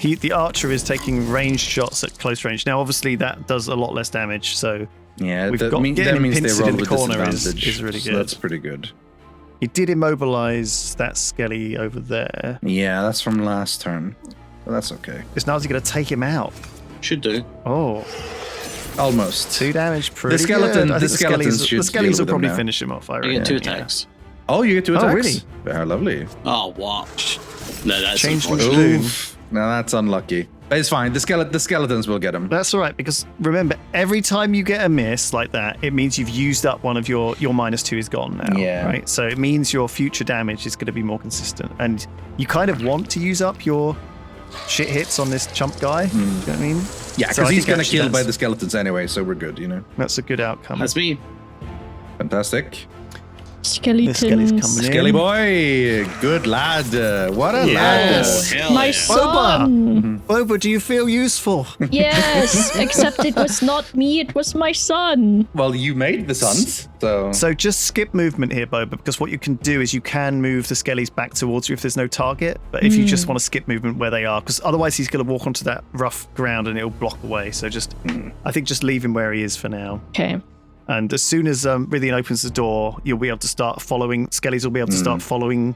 the archer is taking ranged shots at close range. Now, obviously, that does a lot less damage. So yeah, we've that got means they roll in the with corner disadvantage. is really good. So that's pretty good. He did immobilize that Skelly over there. Yeah, that's from last turn. But that's okay. Is Nazi going to take him out? Should do. Oh. Almost. 2 damage, pretty The skeleton. good. I think The skeletons should the Skellies will deal with probably them now. finish him off. I I reckon. get 2 attacks. Oh, you get 2 attacks? really? Very lovely. Oh, what? No, that's Change the unfortunate. Boom. Oof. No, that's unlucky. But it's fine. The skeletons will get him. That's all right, because remember, every time you get a miss like that, it means you've used up one of your -2 is gone now. Yeah. Right? So it means your future damage is going to be more consistent. And you kind of want to use up your shit hits on this chump guy. You know what I mean? Yeah, So because I he's think going to actually kill by that's- the skeletons anyway, so we're good, you know? That's a good outcome. That's me. Fantastic. The Skelly's Skeletons. coming in. Skelly boy, good lad. What a Yes. Hell My yeah. son. Boba, do you feel useful? Yes, except it was not me, it was my son. lad. Well, you made the sons, so... So just skip movement here, Boba, because what you can do is you can move the Skellies back towards you if there's no target. But if you just want to skip movement where they are, because otherwise he's going to walk onto that rough ground and it'll block the way. So I think just leave him where he is for now. Okay. And as soon as Rithian opens the door, you'll be able to start following. Skellies will be able to start following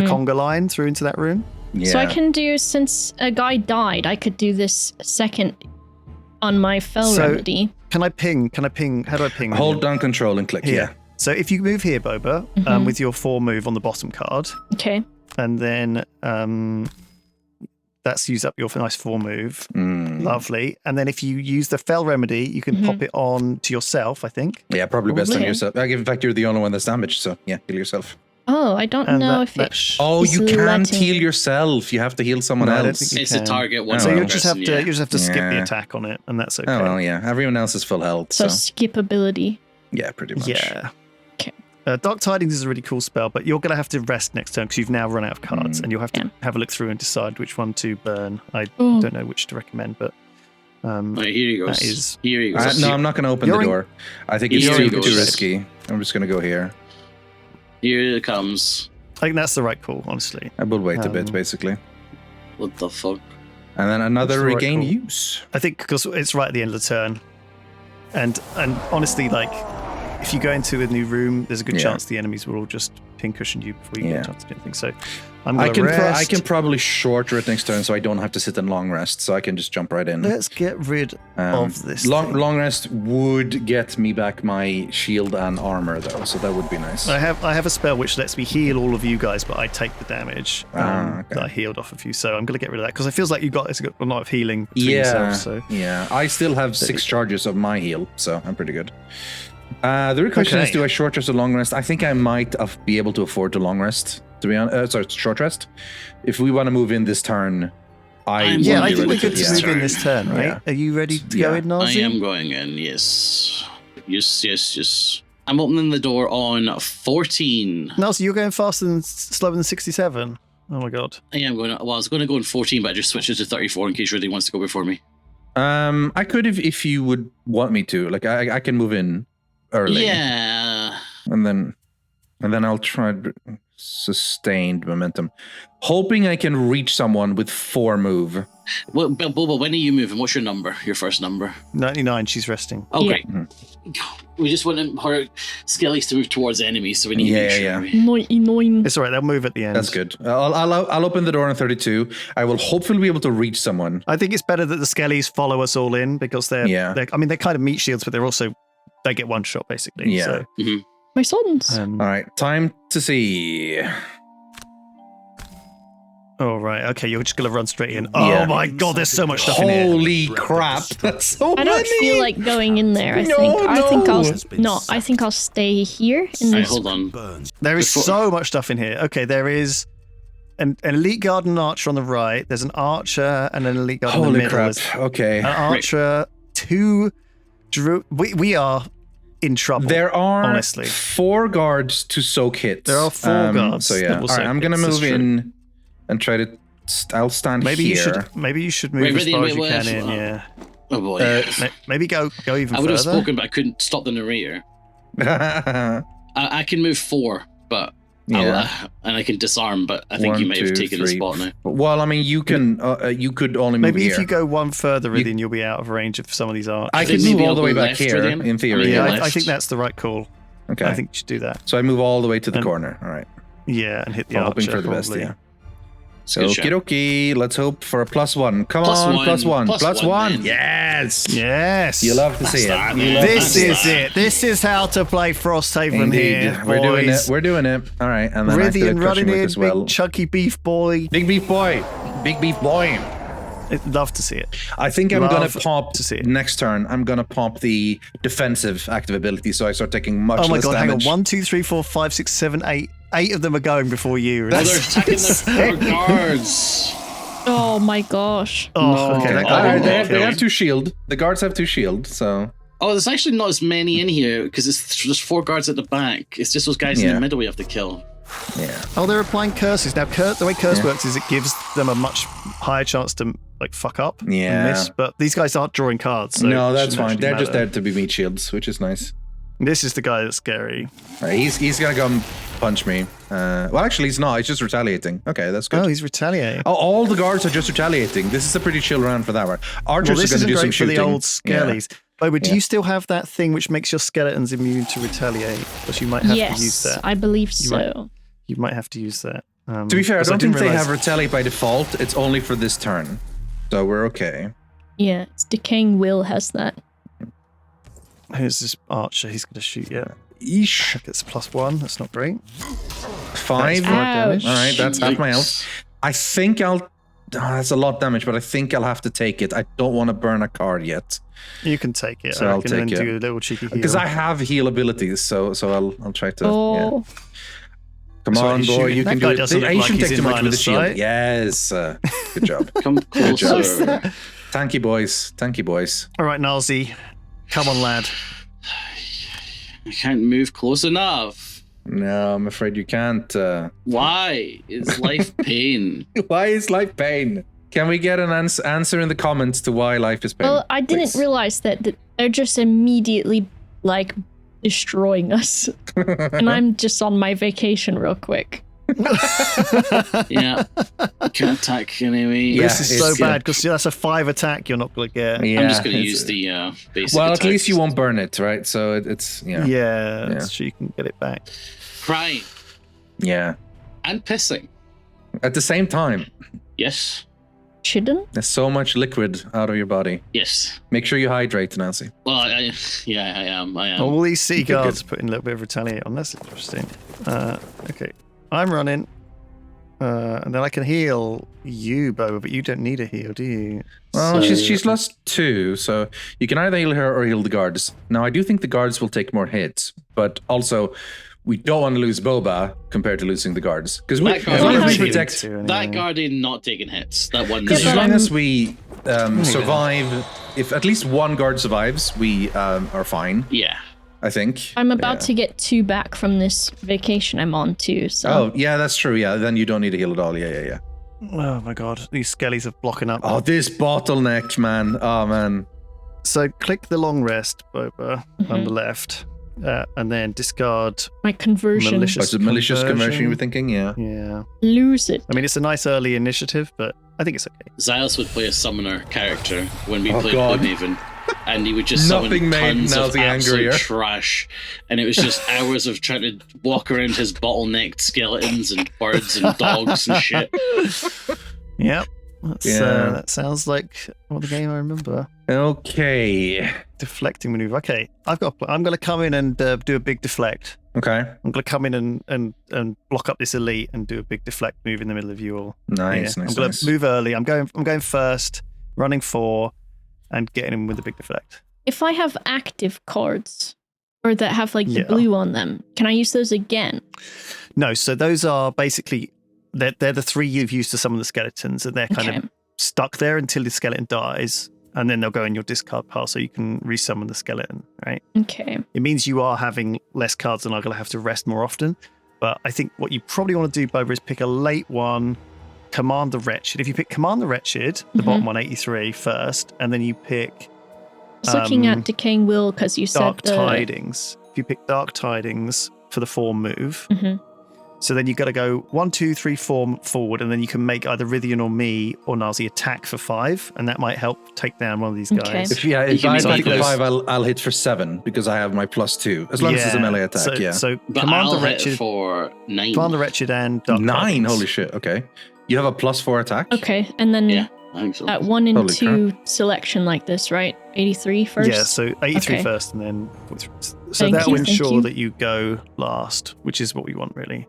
conga line through into that room. Yeah. So I can do, since a guy died, I could do this second on my fell remedy. Can I ping? How do I ping? Hold down control and click. Here. Yeah. So if you move here, Boba, with your 4 move on the bottom card, Okay. and then that's use up your nice 4 move. Lovely. And then if you use the fell remedy, you can pop it on to yourself, I think. Yeah, probably best on Okay. yourself. In fact, you're the only one that's damaged, so yeah, heal yourself. Oh, I don't And know that- if that it... sh- Oh, you It's can't letting- heal yourself. You have to heal someone No, I don't else. think you It's can. a target one. Oh, So well. you just have to yeah. you just have to skip the Yeah. attack on it, and that's okay. Oh well, yeah. Everyone else is full health, So so skipability. yeah, pretty much. Yeah. Okay. Dark Tidings is a really cool spell, but you're going to have to rest next turn because you've now run out of cards, and you'll have to have a look through and decide which one to burn. I Oh. don't know which to recommend, but Right, here he goes. that is- Here he goes. No, I'm not going to open the You're in- door. I think it's Here too he goes. risky. I'm just going to go here. Here it comes. I think that's the right call, honestly. I will wait a bit, Um, basically. What the fuck? And then another That's the right regain call. use. I think because it's right at the end of the turn, and honestly, like if you go into a new room, there's a good Yeah. chance the enemies will all just pincushion you before you Yeah. get a chance to do anything. So I'm I going can to rest. I can probably shorter it next turn, so I don't have to sit in long rest. So I can just jump right in. Let's get rid of this. Long thing. long rest would get me back my shield and armor though, so that would be nice. I have a spell which lets me heal all of you guys, but I take the damage Okay. that I healed off of you. So I'm going to get rid of that because it feels like you've got a lot of healing between Yeah, yourselves. So yeah. I still have 6 charges of my heal, so I'm pretty good. The real question is, Okay. do I short rest or long rest? I think I might be able to afford to long rest. To be honest, sorry, short rest. If we want to move in this turn, I I'm would yeah, won't I be think we're ready good for to this move in turn. this turn, right? Yeah. Are you ready to Yeah. go in, I Nazi? am going in, yes. Yes. I'm opening the door on 14. Nazi, you're going faster than slower than 67. Oh my god. I am going. Well, I was going to go in 14, but I just switched it to 34 in case Rudy wants to go before me. I could if you would want me to. Like I can move in early. Yeah. And then I'll try sustained momentum, hoping I can reach someone with 4 move. Well, Boba, when are you moving? What's your number? Your first number? 99, she's resting. Oh, Yeah. great. We just want her skellies to move towards enemies, so we need to make Yeah, sure. yeah. 99. It's all right, they'll move at the end. That's good. I'll open the door on 32. I will hopefully be able to reach someone. I think it's better that the skellies follow us all in because they're kind of meat shields, but they get one shot basically. Yeah. So, My sons. All right, time to see. all right. Okay, you're just gonna run straight in. Yeah. Oh my god, there's so much stuff in here. Holy crap! That's so I don't many. feel like going in there. I think I'll stay here in Right, this. hold on. There is Before- so much stuff in here. Okay, there is an elite guard and an archer on the right. There's an archer and an elite guard in the Holy middle. crap! There's Okay. an archer, 2 we are in trouble. There are honestly 4 guards to soak hits. There are 4 guards So yeah, that will all right. soak I'm gonna hits, that's move true. in and try to. I'll stand Maybe here. you should move Wait, as ready, far wait, as you wait, can wait, in. wait. Yeah. Oh boy. Maybe go even I would have further. spoken, but I couldn't stop the narrator. I can move 4, but Yeah. and I can disarm, but I think 1, you might have 2, taken the 3, spot now. Well, I mean, you can. You could only move Maybe here. if you go one further, Ridin, you'll be out of range of some of these archers. I Then could move maybe all I'll the go way back left here, for them. in theory. yeah, left. I think that's the right call. Okay. I think you should do that. So I move all the way to the And- corner. All right. Yeah, and hit the I'm archer. hoping for the best. probably. Yeah. It's a good Okie shout. dokie. Let's hope for a +1. Come Plus on, one. +1. Plus one, +1. man. Yes. Yes. You love to see that, it. man. You love This to see is it. This is how to play Frosthaven Indeed. here, We're doing it. boys. We're doing it. All right. And then Riddian activate running crushing in, whip as well. big chunky beef boy. Big beef boy. Big beef boy. I'd love to see it. I think I'm gonna Love pop to see it. next turn. I'm gonna pop the defensive active ability, so I start taking much Oh my less god, hang on. damage. 1, 2, 3, 4, 5, 6, 7, 8. 8 of them are going before you. Oh, they're That's attacking insane. their guards. Oh my gosh. Oh, okay. That All guy right, didn't they get have killed. 2 shield. The guards have 2 shield, so Oh, there's actually not as many in here because there's 4 guards at the back. It's just those guys in Yeah. the middle we have to kill. yeah. Oh, they're applying curses. Now, the way curse works is it gives them a much higher chance to like fuck up and Yeah. miss. But these guys aren't drawing cards. So No, it that's shouldn't fine. actually They're just matter. there to be meat shields, which is nice. This is the guy that's scary. All right, he's gonna come punch me. Well, actually, he's not. He's just retaliating. Okay, that's good. Oh, he's retaliating. Oh, all the guards are just retaliating. This is a pretty chill round for that one. Well, Archers this are isn't going to do some great for shooting. the old skellies. Oh, but do Yeah. you still have that thing which makes your skeletons immune to retaliate? Because you might have to use Yes, that. I believe You might- so. You might have to use that. To be fair, I don't think they realize- have retaliate by default. It's only for this turn. So we're okay. Yeah, it's Decaying Will has that. Who's this archer? He's going to shoot you. Eesh. Gets +1. That's not great. 5. That's 5 damage. All right, that's half my Yikes. health. I think I'll... that's a lot of damage, but I think I'll have to take it. I don't want to burn a card yet. You can take it. So I I'll reckon, and take it. do a little cheeky heal. Because I have heal abilities, so I'll try to... Oh, Yeah. Come So on, he's boy, shooting. you That can guy do it. doesn't The look like Asian he's take in too much line with the of shield. sight. Yes. Good job. Come closer. Tanky boys. Tanky boys. All right, Nalzi. Come on, lad. I can't move close enough. No, I'm afraid you can't. Why is life pain? Why is life pain? Can we get an answer in the comments to why life is pain? well, I didn't please? realize that they're just immediately like destroying us, and I'm just on my vacation real quick. Yeah. Can't attack anyway. Yeah, This is so it's- bad because that's a 5 attack you're not going to get. Yeah, I'm just going to it's- use the basic Well, at least attacks. you won't burn it, right? So it's Yeah, Yeah. that's true. You can get it back. Crying yeah. and pissing. At the same time, Yes. Shouldn't? there's so much liquid out of your body. Yes. Make sure you hydrate, Nancy. Well, I am. All these city Good, guards putting a little bit of retaliate on. That's interesting. Okay, I'm running. And then I can heal you, Boba, but you don't need a heal, do you? Well, So- she's lost 2, so you can either heal her or heal the guards. Now, I do think the guards will take more hits, but also we don't want to lose Boba compared to losing the guards because we That guard- as long as we Well, protect. That guardian not taking hits. That one. Because Yeah, as but long I'm- as we survive, if at least one guard survives, we are fine. Yeah. I think. I'm about Yeah. to get 2 back from this vacation I'm on too. So Oh, yeah, that's true. Yeah, then you don't need to heal at all. Yeah. Oh my god, these skellies are blocking up. Oh, this bottleneck, man. Oh, man. So click the long rest, Boba, on the left, and then discard my conversion, malicious. Was it malicious conversion you were thinking? Yeah. Yeah. lose it. I mean, it's a nice early initiative, but I think it's okay. Xylos would play a summoner character when we Oh, played God. Gloomhaven, and he would just Nothing summon made tons of Nalzi absolute angrier. trash, and it was just hours of trying to walk around his bottlenecked skeletons and birds and dogs and shit. Yep. That's, Yeah. that sounds like the game I remember. Okay. Deflecting maneuver. Okay, I'm going to come in and do a big deflect. Okay. I'm going to come in and block up this elite and do a big deflect move in the middle of you all. Nice, Yeah. nice, I'm going nice. to move early. I'm going first, running 4, and getting in with a big deflect. If I have active cards or that have like the Yeah. blue on them, can I use those again? No, so those are basically they're the 3 you've used to summon the skeletons, and they're kind Okay. of stuck there until the skeleton dies, and then they'll go in your discard pile, so you can resummon the skeleton. Right? Okay. It means you are having less cards and are going to have to rest more often. But I think what you probably want to do, Boba, is pick a late one. Command the Wretched. If you pick Command the Wretched, the bottom 183 first, and then you pick I was looking at Decaying Will because you Dark said the... Tidings. If you pick Dark Tidings for the 4 move, Mhm. so then you've got to go 1, 2, 3, 4 forward, and then you can make either Rythian or me or Nazi attack for 5, and that might help take down one of these Okay. guys. If You I can attack make for those- 5, I'll hit for 7 because I have my +2. As long as it's a melee attack, so, yeah. So But Command I'll the hit Wretched, for 9. Command the Wretched, and Dark 9, Tidings. holy shit. Okay. You have a +4 attack? Okay, and then Yeah, I think so. at 1 and Holy 2 selection like this, right? 83 first? Yeah, so 83 Okay. first, and then 43. So Thank that you, will thank ensure you. that you go last, which is what we want, really.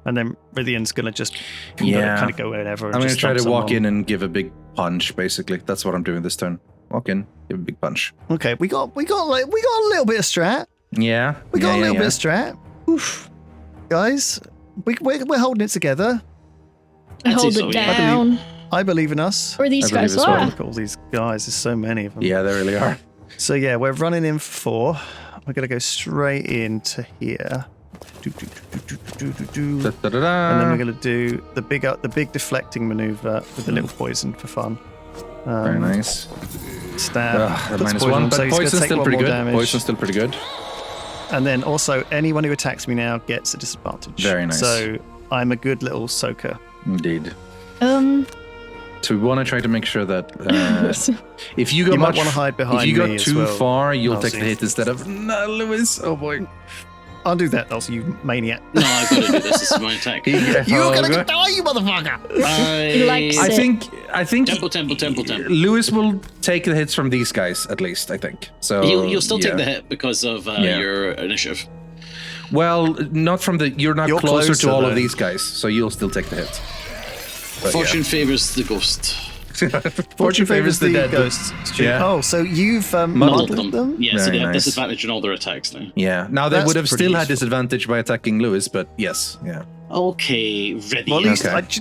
And then Rythian's going to just kind of go wherever. And I'm going to just try to stomp walk someone. in and give a big punch, basically. That's what I'm doing this turn. Walk in, give a big punch. Okay, we got a little bit of strat. Yeah. We got yeah, a little yeah. bit of strat. Oof. Guys, we're holding it together. I I'd say hold so, it yeah. down. I believe in us. Or these I believe guys as well. are. Look at all these guys. There's so many of them. Yeah, they really are. So yeah, we're running in for 4. We're going to go straight into here. Do, do, do, do, do, do, do, do. Da-da-da-da. And then we're going to do the big deflecting maneuver with the little poison for fun. Very nice. Stab. The puts -1, poison on, but so he's gonna poison's take still one pretty more good. damage. Poison's still pretty good. And then also, anyone who attacks me now gets a disadvantage. Very nice. So I'm a good little soaker. Indeed. Um, So we want to try to make sure that if you go You might much, wanna hide behind if you go me as too well. far, you'll I'll take see. the hit instead of no, Lewis. Oh boy. undo that, also, you maniac. No, I've got to do this. This is my attack. You're gonna die, you motherfucker! He likes I it. think Temple. Lewis will take the hits from these guys at least. I think so. You'll still take the hit because of your initiative. Well, not from the. You're You're closer to all though. of these guys, so you'll still take the hit. But Fortune favors the ghost. Fortune favors the dead. ghosts. Yeah. Oh, so you've Muddled muddled them. them? Yeah, so Very they have nice. disadvantage on all their attacks now. Yeah. Now they That's would have pretty still had useful. disadvantage by attacking Lewis, but yes. Yeah. Okay, ready. Well, at least, Okay. do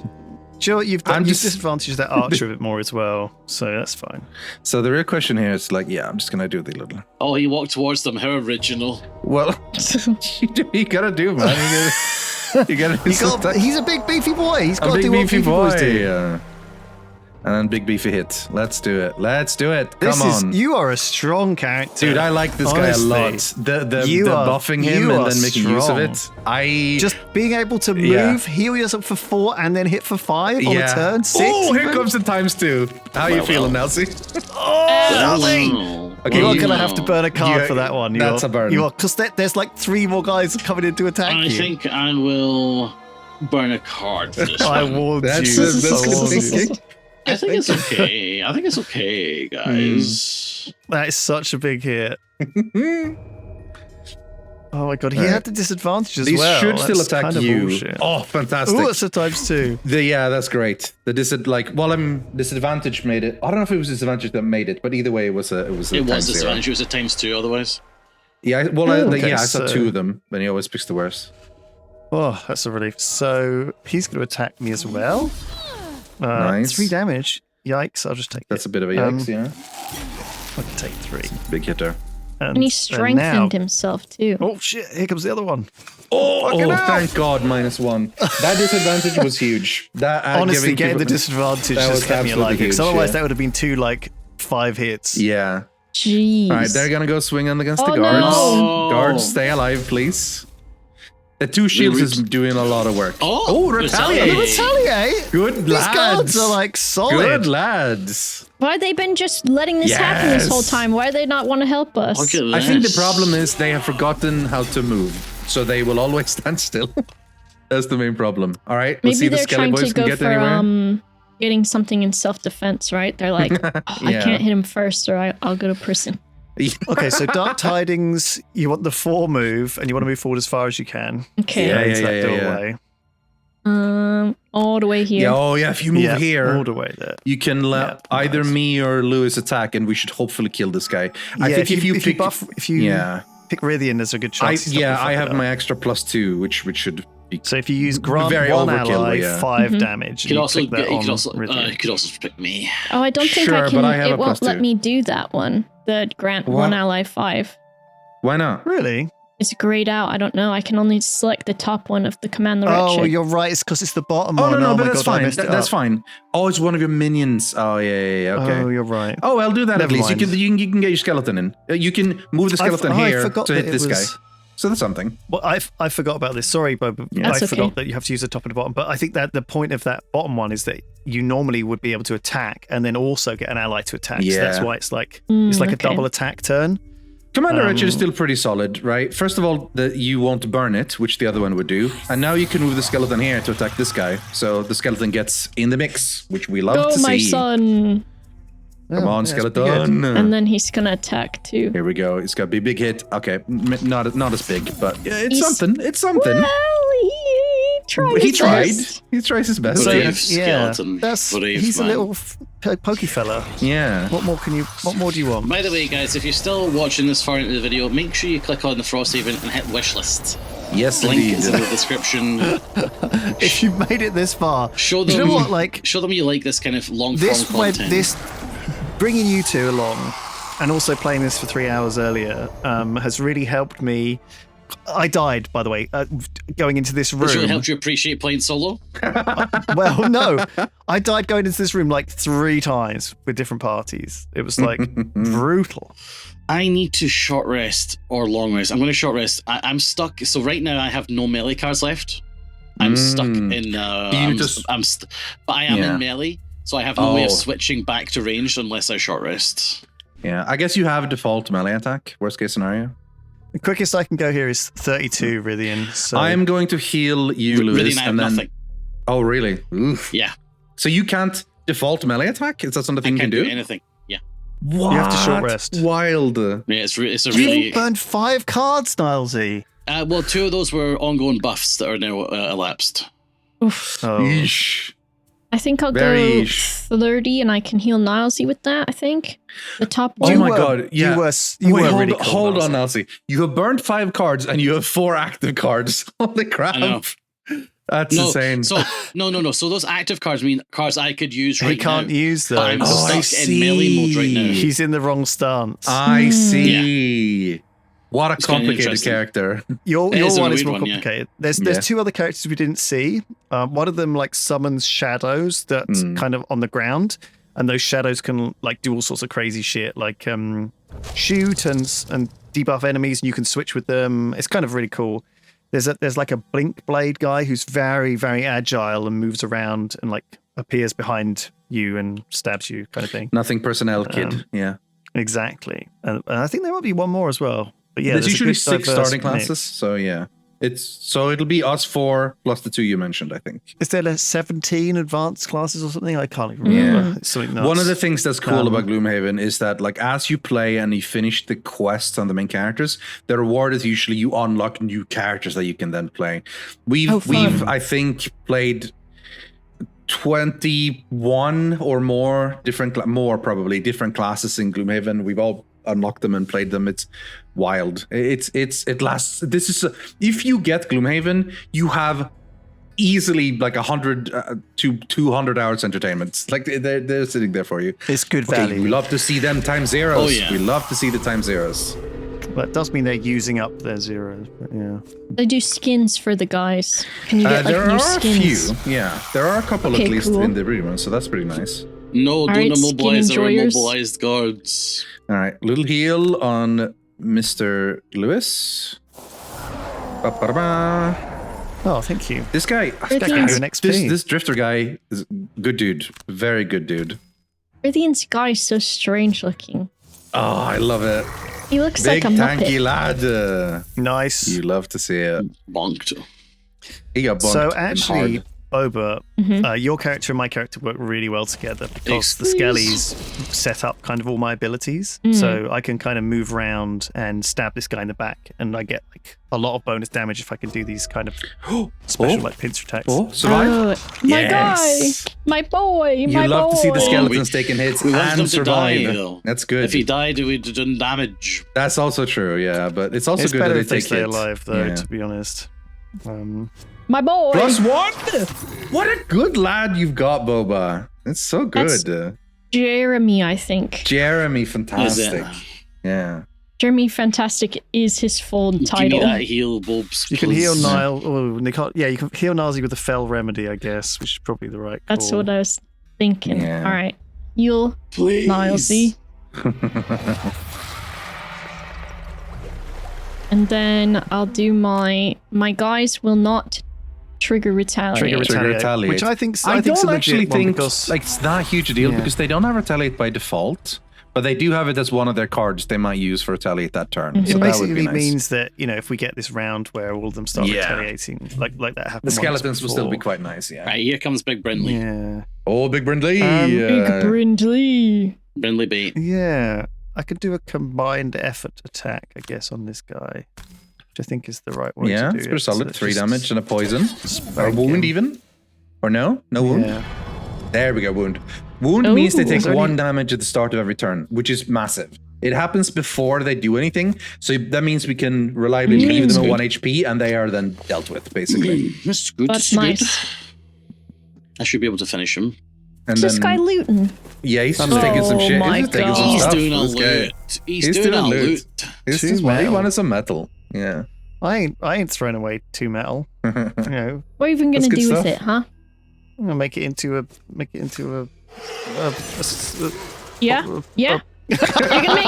you know what? You've I'm you've just- disadvantaged that archer a bit more as well, so that's fine. So the real question here is like, yeah, I'm just gonna do the little. Oh, he walked towards them. How original. Well, you gotta do, man. You gotta. He's a big beefy boy. He's got a to big do what beefy beefy boys boy. do. Yeah. And then big beefy hit. Let's do it. This Come is on. you are a strong character, Dude, I like this Honestly. guy a lot. The You are- buffing him you and are then making use of strong. it. Just being able to Yeah. move, heal yourself for 4, and then hit for 5 on yeah. a turn. 6. Oh, here even? comes the ×2. How you feeling, Nelsie? Oh. Okay, You are you- going to have to burn a card Yeah, for that one. that's a burn. You are, because there's like 3 more guys coming in to attack I you. think I will burn a card for this I one. warned That's you. that's I good warned you. thinking. I think it's okay. I think it's okay, guys. That is such a big hit. Oh my god, he Alright. had the disadvantage as These well. should still That's attack kind of you. bullshit. Oh, fantastic. Ooh, that's a ×2. Yeah, that's great. The disadvantage made it. I don't know if it was disadvantage that made it, but either way, it was a It was times zero. disadvantage. It was a ×2 otherwise. Yeah, Okay, I saw so- 2 of them, but he always picks the worst. Oh, that's a relief. So he's going to attack me as well. Nice. 3 damage. Yikes! I'll just take That's it. a bit of a yikes, yeah. I can take 3. Big hitter. And he strengthened himself too. Oh shit! Here comes the other one. Oh, thank God, -1. That disadvantage was huge. That Honestly, getting the people- disadvantage that was just kept me absolutely alive. Because huge, otherwise, yeah. that would have been 2 like 5 hits. Yeah. Jeez. All right, they're gonna go swing on against Oh, the guards. no. Guards, stay alive, please. The 2 shields is doing a lot of work. Oh, retaliate! Retaliate. Good These lads. guards are like solid. Good lads. Why have they been just letting this happen this whole Yes. time? Why do they not want to help us? Look at I think the this. problem is they have forgotten how to move, so they will always stand still. That's the main problem. All right, let's see Maybe if the they're Skelly trying boys to can go get for anywhere. getting something in self-defense, right? They're like, oh, I Yeah. can't hit him first, or I'll go to prison. Okay, so Dark Tidings, you want the 4 move, and you want to move forward as far as you can. Okay. Yeah, Into that yeah. doorway. All the way here. Yeah, oh yeah, if you move Yeah, here, all the way there. you can let Yeah, either nice. me or Lewis attack, and we should hopefully kill this guy. I Yeah, think if you pick, yeah, pick Rythian, there's a good chance. he's not gonna I fuck have it up. my extra +2, which should be. So if you use grant Very 1 overkill, ally, yeah. 5 damage. You could also click that on Rythian. you could also pick me. Oh, I don't think Sure, I can. but I have a It won't let +2. me do that one. The grant What? 1 ally 5. Why not? Really? It's grayed out. I don't know. I can only select the top one of the command the Oh, wretched. you're right. It's because it's the bottom Oh one. no, oh but my that's God, I fine. messed it That's up. fine. Oh, it's one of your minions. Oh yeah. Okay. Oh, you're right. Oh, I'll do that at Never least. mind. You can get your skeleton in. You can move the skeleton I here forgot to that hit it this was- guy. So that's something. Well, I forgot about this. Sorry, Bob. That's I okay. forgot that you have to use the top and the bottom. But I think that the point of that bottom one is that you normally would be able to attack and then also get an ally to attack. So that's Yeah. why it's like a okay. double attack turn. Commander Wretched is still pretty solid, right? First of all, you won't burn it, which the other one would do. And now you can move the skeleton here to attack this guy. So the skeleton gets in the mix, which we love Go, to my see. son. Come on, yeah, it's pretty skeleton. And then he's gonna attack too. Here we go. It's got to be a big hit. Okay, not as big, but yeah, it's He's- something. It's something. Well, he tried. He his tried. best. He tries his best. Brave yeah, skeleton. Brave he's man. a little pokey fella. Yeah. What more do you want? By the way, guys, if you're still watching this far into the video, make sure you click on the Frosthaven and hit wishlist. Yes, Link indeed. is in the description. If you made it this far, Show do them. you know what? Like show them you like this kind of long form this, content. bringing you two along, and also playing this for 3 hours earlier, has really helped me. I died, by the way, going into this room. This really helped you appreciate playing solo. Well, no, I died going into this room like 3 times with different parties. It was like brutal. I need to short rest or long rest. I'm going to short rest. I'm stuck. So right now I have no melee cards left. I'm stuck in. But I am in melee, so I have no way of switching back to ranged unless I short rest. Yeah, I guess you have a default melee attack. Worst case scenario. The quickest I can go here is 32, Rythian. So I'm going to heal you, Lewis, Really, I have and then. nothing. Oh, really? Oof. Yeah, So you can't default melee attack? Is that something I you can can't do do? anything. Yeah, What? You have to short rest. Wild. yeah, it's a you really. burned 5 cards, Nilesy. Well, 2 of those were ongoing buffs that are now elapsed. Oof. Oh. Yeesh. I think I'll Very go 30 and I can heal Nilesy with that, I think. The top Oh one. my god, yeah. You were Wait, really cool, hold on, Nilesy. Elsie. You have burned 5 cards and you have 4 active cards. Holy crap. I know. That's No, insane. so no. So those active cards mean cards I could use right He can't now. use But I'm those. Oh, I stuck in melee mode right now. He's in the wrong stance. I see. What a It's kinda complicated interesting. character. Your It is a one is weird more one, yeah. complicated. There's Yeah. 2 other characters we didn't see. One of them like summons shadows that's kind of on the ground, and those shadows can like do all sorts of crazy shit, like shoot and debuff enemies, and you can switch with them. It's kind of really cool. There's like a blink blade guy who's very, very agile and moves around and like appears behind you and stabs you, kind of thing. Nothing personnel kid. Yeah. Exactly. And I think there might be one more as well. But yeah, There's a usually good 6 diverse starting classes. mix. So yeah. It'll be us 4 plus the 2 you mentioned, I think. Is there like 17 advanced classes or something? I can't even remember. Yeah. It's something nuts. One of the things that's cool about Gloomhaven is that, like, as you play and you finish the quests on the main characters, the reward is usually you unlock new characters that you can then play. We've I think played 21 or more different classes in Gloomhaven. We've all unlocked them and played them. It's wild. It lasts. This is if you get Gloomhaven, you have easily like 100 to 200 hours entertainment. Like they're sitting there for you. It's good Okay, value. we love to see them times zeros. Oh, yeah. We love to see the times zeros. But it does mean they're using up their zeros. But yeah. They do skins for the guys. Can you get like There new are skins? a few. Yeah, there are a couple Okay, at least cool. in the agreement, so that's pretty nice. No, All don't right, immobilize skin our enjoyers. immobilized guards. All right, little heal on Mr. Lewis. Ba-ba-da-ba. Oh, thank you. This guy, That guy has an XP. this drifter guy is good dude, very good dude. Rythian's guy is so strange looking. Oh, I love it. He looks Big like a tanky Muppet. lad. Nice. You love to see it. Bonked. He got bumped. So and actually, hard. Boba, Mm-hmm. your character and my character work really well together because the Skellies set up kind of all my abilities. Mm. So I can kind of move around and stab this guy in the back, and I get like a lot of bonus damage if I can do these kind of special like pincer attacks. Oh, survive. Oh, my Yes. guy, my boy, You my love boy. to see the Oh, skeletons taking hits we want and them to die, survive. though. That's good. If he died, we'd have done damage. That's also true, yeah. But it's also It's good better that if they they take stay hits. alive, though, Yeah. to be honest. My boy. +1? What a good lad you've got, Boba. It's so good. That's- Jeremy, I think. Jeremy, Is fantastic. it? Yeah. Jeremy Fantastic is his full Give me title. that heal, Bobs. You can please. heal Nile. Oh, yeah, you can heal Nilesy with a fell remedy, I guess, which is probably the right call. That's what I was thinking. Yeah. All right. You'll Please. Nilesy. And then I'll do my guys will not trigger retaliate. Trigger retaliate. Which I think I think's don't a actually legit one think because like it's not a huge deal Yeah. because they don't have retaliate by default, but they do have it as one of their cards they might use for retaliate that turn. Mhm. So it that would be basically nice. means that, you know, if we get this round where all of them start Yeah. retaliating, like that happened The skeletons once will still be before. quite nice, yeah. Right, here comes Big Brindley. Yeah. Oh, Big Brindley. Big Brindley. Brindley bait. Yeah. I could do a combined effort attack, I guess, on this guy, which I think is the right way Yeah, to do it's it. pretty solid. So 3 just damage and a poison. Or spank wound him. even? Or no? No wound? Yeah. There we go, wound. Wound Oh, means they take is there 1 any- damage at the start of every turn, which is massive. It happens before they do anything, so that means we can reliably leave them at 1 HP and they are then dealt with, basically. That's good. That's That's nice. good. I should be able to finish him. And This guy looting. yeah, he's just taking some Oh shit. my He's just taking some God. He's stuff. doing a This guy- loot. He's doing a loot. This Two is what he metal. wanted, some metal. Yeah. I ain't throwing away 2 metal. You know, What are you even That's gonna good do stuff. with it, huh? I'm gonna make it into a Yeah. Yeah. You're gonna make.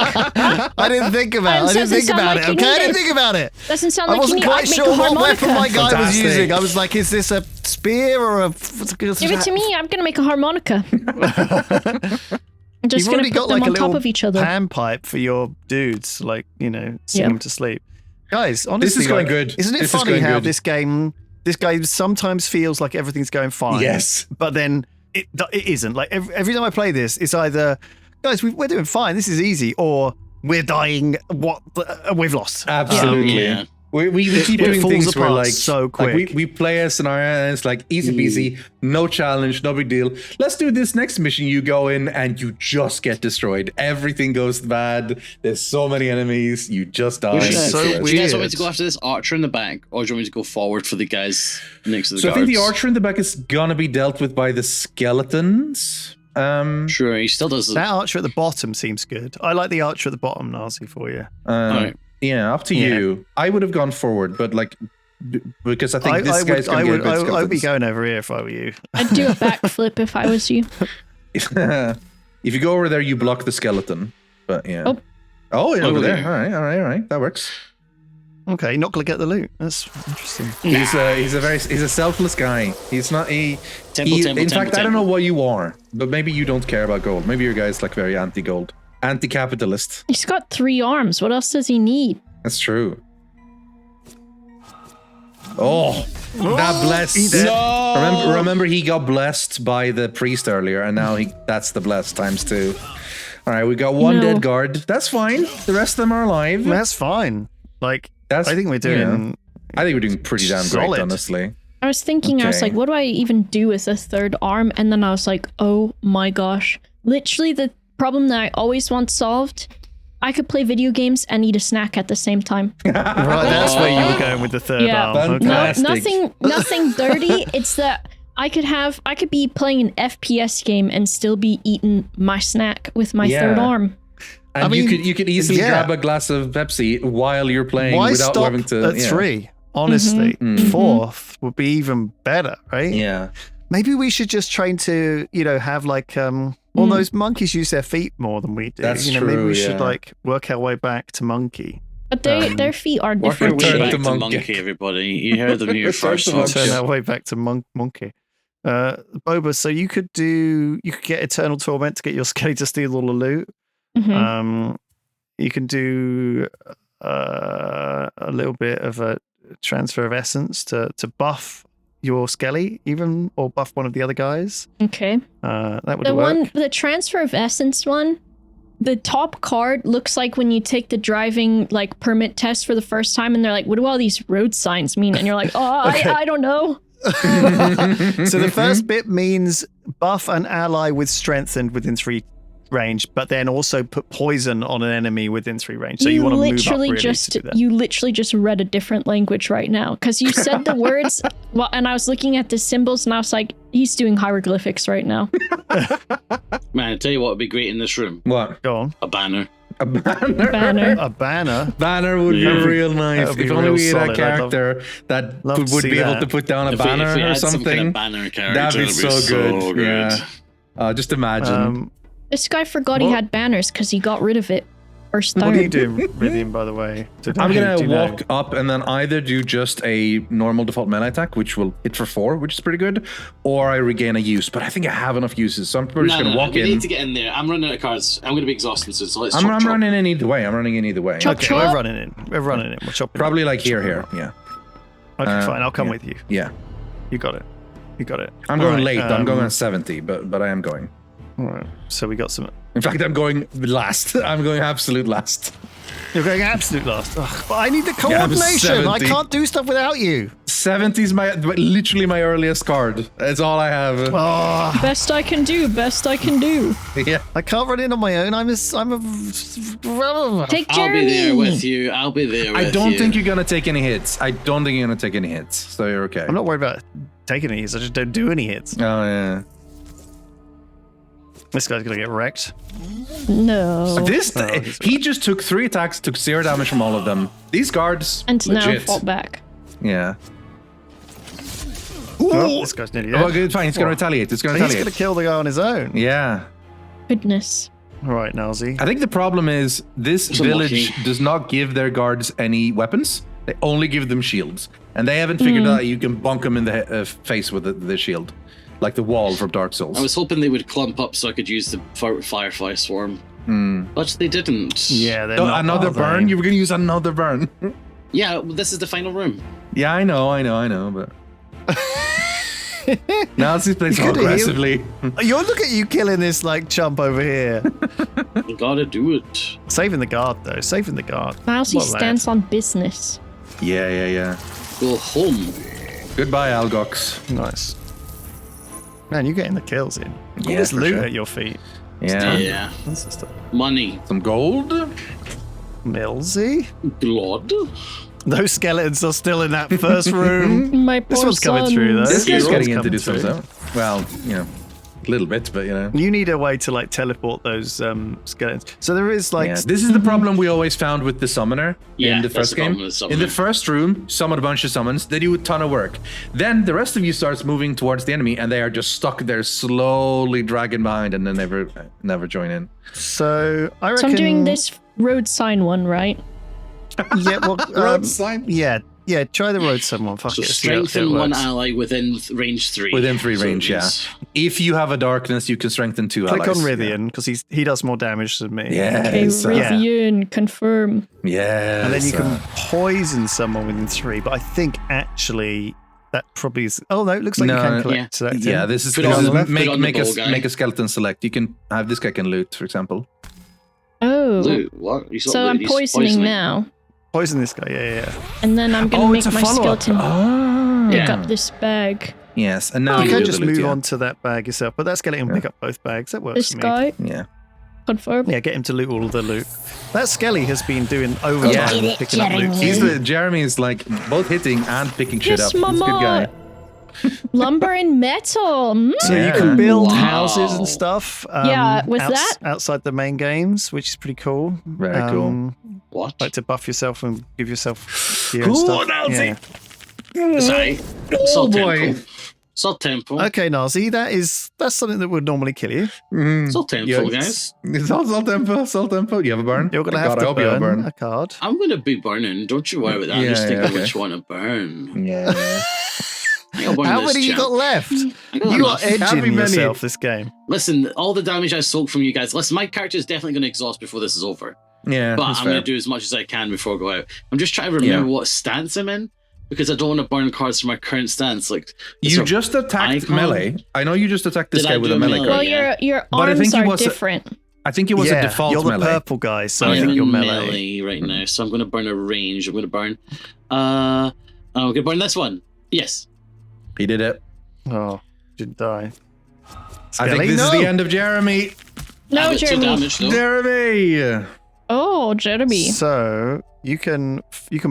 I didn't think about it. I didn't Doesn't think sound about like it. you Okay, I need didn't it. think about it. Doesn't sound I like you wasn't need. quite I'd make sure a what harmonica. weapon my guy was Fantastic. using. I was like, is this a spear or a? Give it to me. I'm gonna make a harmonica. I'm just You've gonna already put got them like a on top little of each other. pan pipe for your dudes, like, you know, sing Yeah. them to sleep. Guys, honestly, This is going good. Isn't it This is funny going how good. this game sometimes feels like everything's going fine. Yes. But then it isn't. Like every time I play this, it's either, guys, we're doing fine, this is easy, or we're dying, we've lost. Absolutely. Yeah. We keep it doing falls things where apart like so quick. Like we play a scenario and it's like easy peasy, no challenge, no big deal. Let's do this next mission. You go in and you just get destroyed. Everything goes bad. There's so many enemies. You just die. Which is so Do you guys want me weird. to go after this archer in the back, or do you want me to go forward for the guys next to the So I guards? think the archer in the back is gonna be dealt with by the skeletons. Sure, he still does. That archer at the bottom seems good. I like the archer at the bottom, Nazi, for you. Alright. Yeah, up to you. I would have gone forward, but like because I think this guy's gonna get a bit I would be skeletons. going over here if I were you. I'd do a backflip if I was you. If you go over there, you block the skeleton. But yeah. Oh. Yeah, over Over there. there. All right. That works. Okay, not gonna get the loot. That's interesting. He's a selfless guy. He's not a. In fact, I don't know what you are, but maybe you don't care about gold. Maybe your guy's like very anti-gold, anti-capitalist. He's got 3 arms. What else does he need? That's true. Oh, that blessed. No! Remember, he got blessed by the priest earlier, and now that's the blessed times 2. All right, we got one No. dead guard. That's fine. The rest of them are alive. That's fine. Like, That's, I think we're you know, doing. I think we're doing pretty damn Solid. great, honestly. I was thinking, I was Okay. like, what do I even do with a 3rd arm? And then I was like, oh my gosh. Literally the problem that I always want solved, I could play video games and eat a snack at the same time. Right, that's where you were going with the third Yeah. arm. Okay. No, Fantastic. nothing dirty. It's that I could be playing an FPS game and still be eating my snack with my Yeah. 3rd arm. And I mean, you could easily yeah. grab a glass of Pepsi while you're playing Why without stop having to. at yeah. 3? Honestly, Mhm. 4th would be even better, right? Yeah. Maybe we should just train to, have like well, those monkeys use their feet more than we do. That's maybe true, we should yeah. like work our way back to monkey. But their feet are Work your different. way Turn back to to monkey. monkey, everybody. You heard them here first, to folks. Turn our way back to monkey. Boba, so you could get Eternal Torment to get your Skelly to steal all the loot. Mhm. You can do a little bit of a transfer of essence to buff your Skelly, even, or buff one of the other guys. Okay. That would The work. transfer of essence one, the top card looks like when you take the driving like permit test for the first time, and they're like, "What do all these road signs mean?" And you're like, "Oh, Okay. I don't know." So the first bit means buff an ally with strengthened within 3 range, but then also put poison on an enemy within 3 range. So you want to move up really to do that. You literally just read a different language right now because you said the words. Well, and I was looking at the symbols, and I was like, "He's doing hieroglyphics right now." Man, I tell you what would be great in this room: What? Go on. a banner. A banner? Banner. A banner. Banner would Yeah. be real That nice. would be If only real we had a solid. I'd love- character that love to would see be able that. to put down a If we banner or had some something. kind of banner character, That'd be it'd so good. Yeah. Just imagine. This guy forgot he What? had banners because he got rid of it first time. What are you doing, Rithian, by the way? I'm Do gonna you know? walk up and then either do just a normal default melee attack, which will hit for 4, which is pretty good, or I regain a use. But I think I have enough uses, so I'm probably just gonna walk we in. need to get in there. I'm running out of cards. I'm going to be exhausted soon, so let's I'm chop. running in either way. Chop, Okay, chop. we're running in. We're We'll chop in. Probably like here. Yeah. Okay, fine. I'll come yeah. with you. Yeah. You got it. I'm going Alright, late. I'm going on 70, but I am going. All right. So we got some. In fact, I'm going last. I'm going absolute last. You're going absolute last. Ugh, but I need the Yeah, I'm coordination. I 70. can't do stuff without you. 70 is literally my earliest card. That's all I have. Oh, Best I can do. Best I can do. Yeah. I can't run in on my own. I'm a. Take I'll Jeremy. be there with you. I'll be there with you. I don't think you're gonna take any hits. I don't think you're gonna take any hits. So you're okay. I'm not worried about taking any hits. I just don't do any hits. Oh yeah. This guy's gonna get wrecked. No. He just took 3 attacks, took 0 damage from all of them. These guards, And now legit. fought back. Yeah. Oh, this guy's nearly dead. Oh, good, fine. He's gonna retaliate. He's gonna He's retaliate. gonna kill the guy on his own. Yeah. Goodness. All right, Nazi. I think the problem is this It's village unlucky. does not give their guards any weapons. They only give them shields, and they haven't figured out you can bonk them in the face with the shield, like the wall from Dark Souls. I was hoping they would clump up so I could use the Firefly Swarm. But they didn't. Yeah, they're Oh, not. another are they? burn? You were going to use another burn? Yeah, this is the final room. Yeah, I know, but now he plays so aggressively. Look at you killing this like chump over here. You gotta do it. Saving the guard though. Saving the guard. Mousy What a lad. stands on business. Yeah. Go home. Goodbye, Algox. Nice. Man, you're getting the kills in. All Yeah, this for loot sure. at your feet. Yeah. Yeah. That's the stuff. Money. Some gold. Millsy? Blood. Those skeletons are still in that first room. My This poor one's coming son. through, though. This guy's Hero's getting into coming this through. stuff. Well, a little bit, but You need a way to like teleport those skeletons. So there is like yeah. This is the problem we always found with the summoner Yeah, in the that's first the game. problem with the summoner. In the first room, summon a bunch of summons. They do a ton of work. Then the rest of you starts moving towards the enemy, and they are just stuck there, slowly dragging behind, and then never join in. so I reckon So I'm doing this road sign one, right? Yeah, well Road sign? Yeah, try the road sign one. Fuck So it. see how it strengthen one works. ally within range 3. Within 3 So range, yeah. it's- If you have a darkness, you can strengthen 2 Click allies. on Rythian because he does more damage than me. Okay, Yes. Rivian, confirm. Yes. And then you can poison someone within 3, but I think actually that probably is. Oh no, it looks like you No, can yeah. collect. Select him. Yeah, this is Put it on the left, make put it on the make bowl guy. make a skeleton select. You can have this guy can loot, for example. Oh. Loot, what? He's not So loot, I'm he's poisoning now. Poison this guy. Yeah. And then I'm going to make it's a my follow-up. skeleton Oh. pick Yeah. up this bag. Yes, and now You you can do just the loot, move yeah. on to that bag yourself, but that skeleton can pick up both bags. That works This for me. guy, Yeah. confirm. Yeah, get him to loot all of the loot. That Skelly has been doing overtime Yeah. and picking up loot. Jeremy is like both hitting and picking shit Yes, up. He's a good guy. mama. Lumber and metal. So Yeah. you can build Wow. houses and stuff. Yeah, with that- outside the main games, which is pretty cool. Very cool. What? Like to buff yourself and give yourself gear and Cool, stuff. Nazi. Yeah. Sorry. Salt Temple. Salt Temple. Okay, Nazi, that's something that would normally kill you. Salt Temple, guys. It's all Salt Temple. You have a burn? You're gonna Oh, have God, I to hope you have a burn burn. a card. I'm going to be burning. Don't you worry about that. I'm Yeah, just thinking okay. which one to burn. Yeah. I'll burn How this many you champ. got left? I got You are enough. How edging many? yourself this game. Listen, all the damage I soaked from you guys. Listen, my character is definitely going to exhaust before this is over. Yeah, But that's I'm going fair. to do as much as I can before I go out. I'm just trying to remember what stance I'm in because I don't want to burn cards from my current stance. Like You just attacked icon? melee. I know you just attacked this Did guy I with do a a melee melee? card. Well, yeah. your But I arms think he are was a- different. I think it was a default you're the melee. purple guy, so I I'm think in you're melee, melee. right now, so I'm going to burn a range. I'm going to burn. I'm going to burn this one. Yes. He did it. Oh, didn't die. I think Skelly? this is No. the end of Jeremy. No, Have it to Jeremy. damage, though. Jeremy. Oh, Jeremy. So you can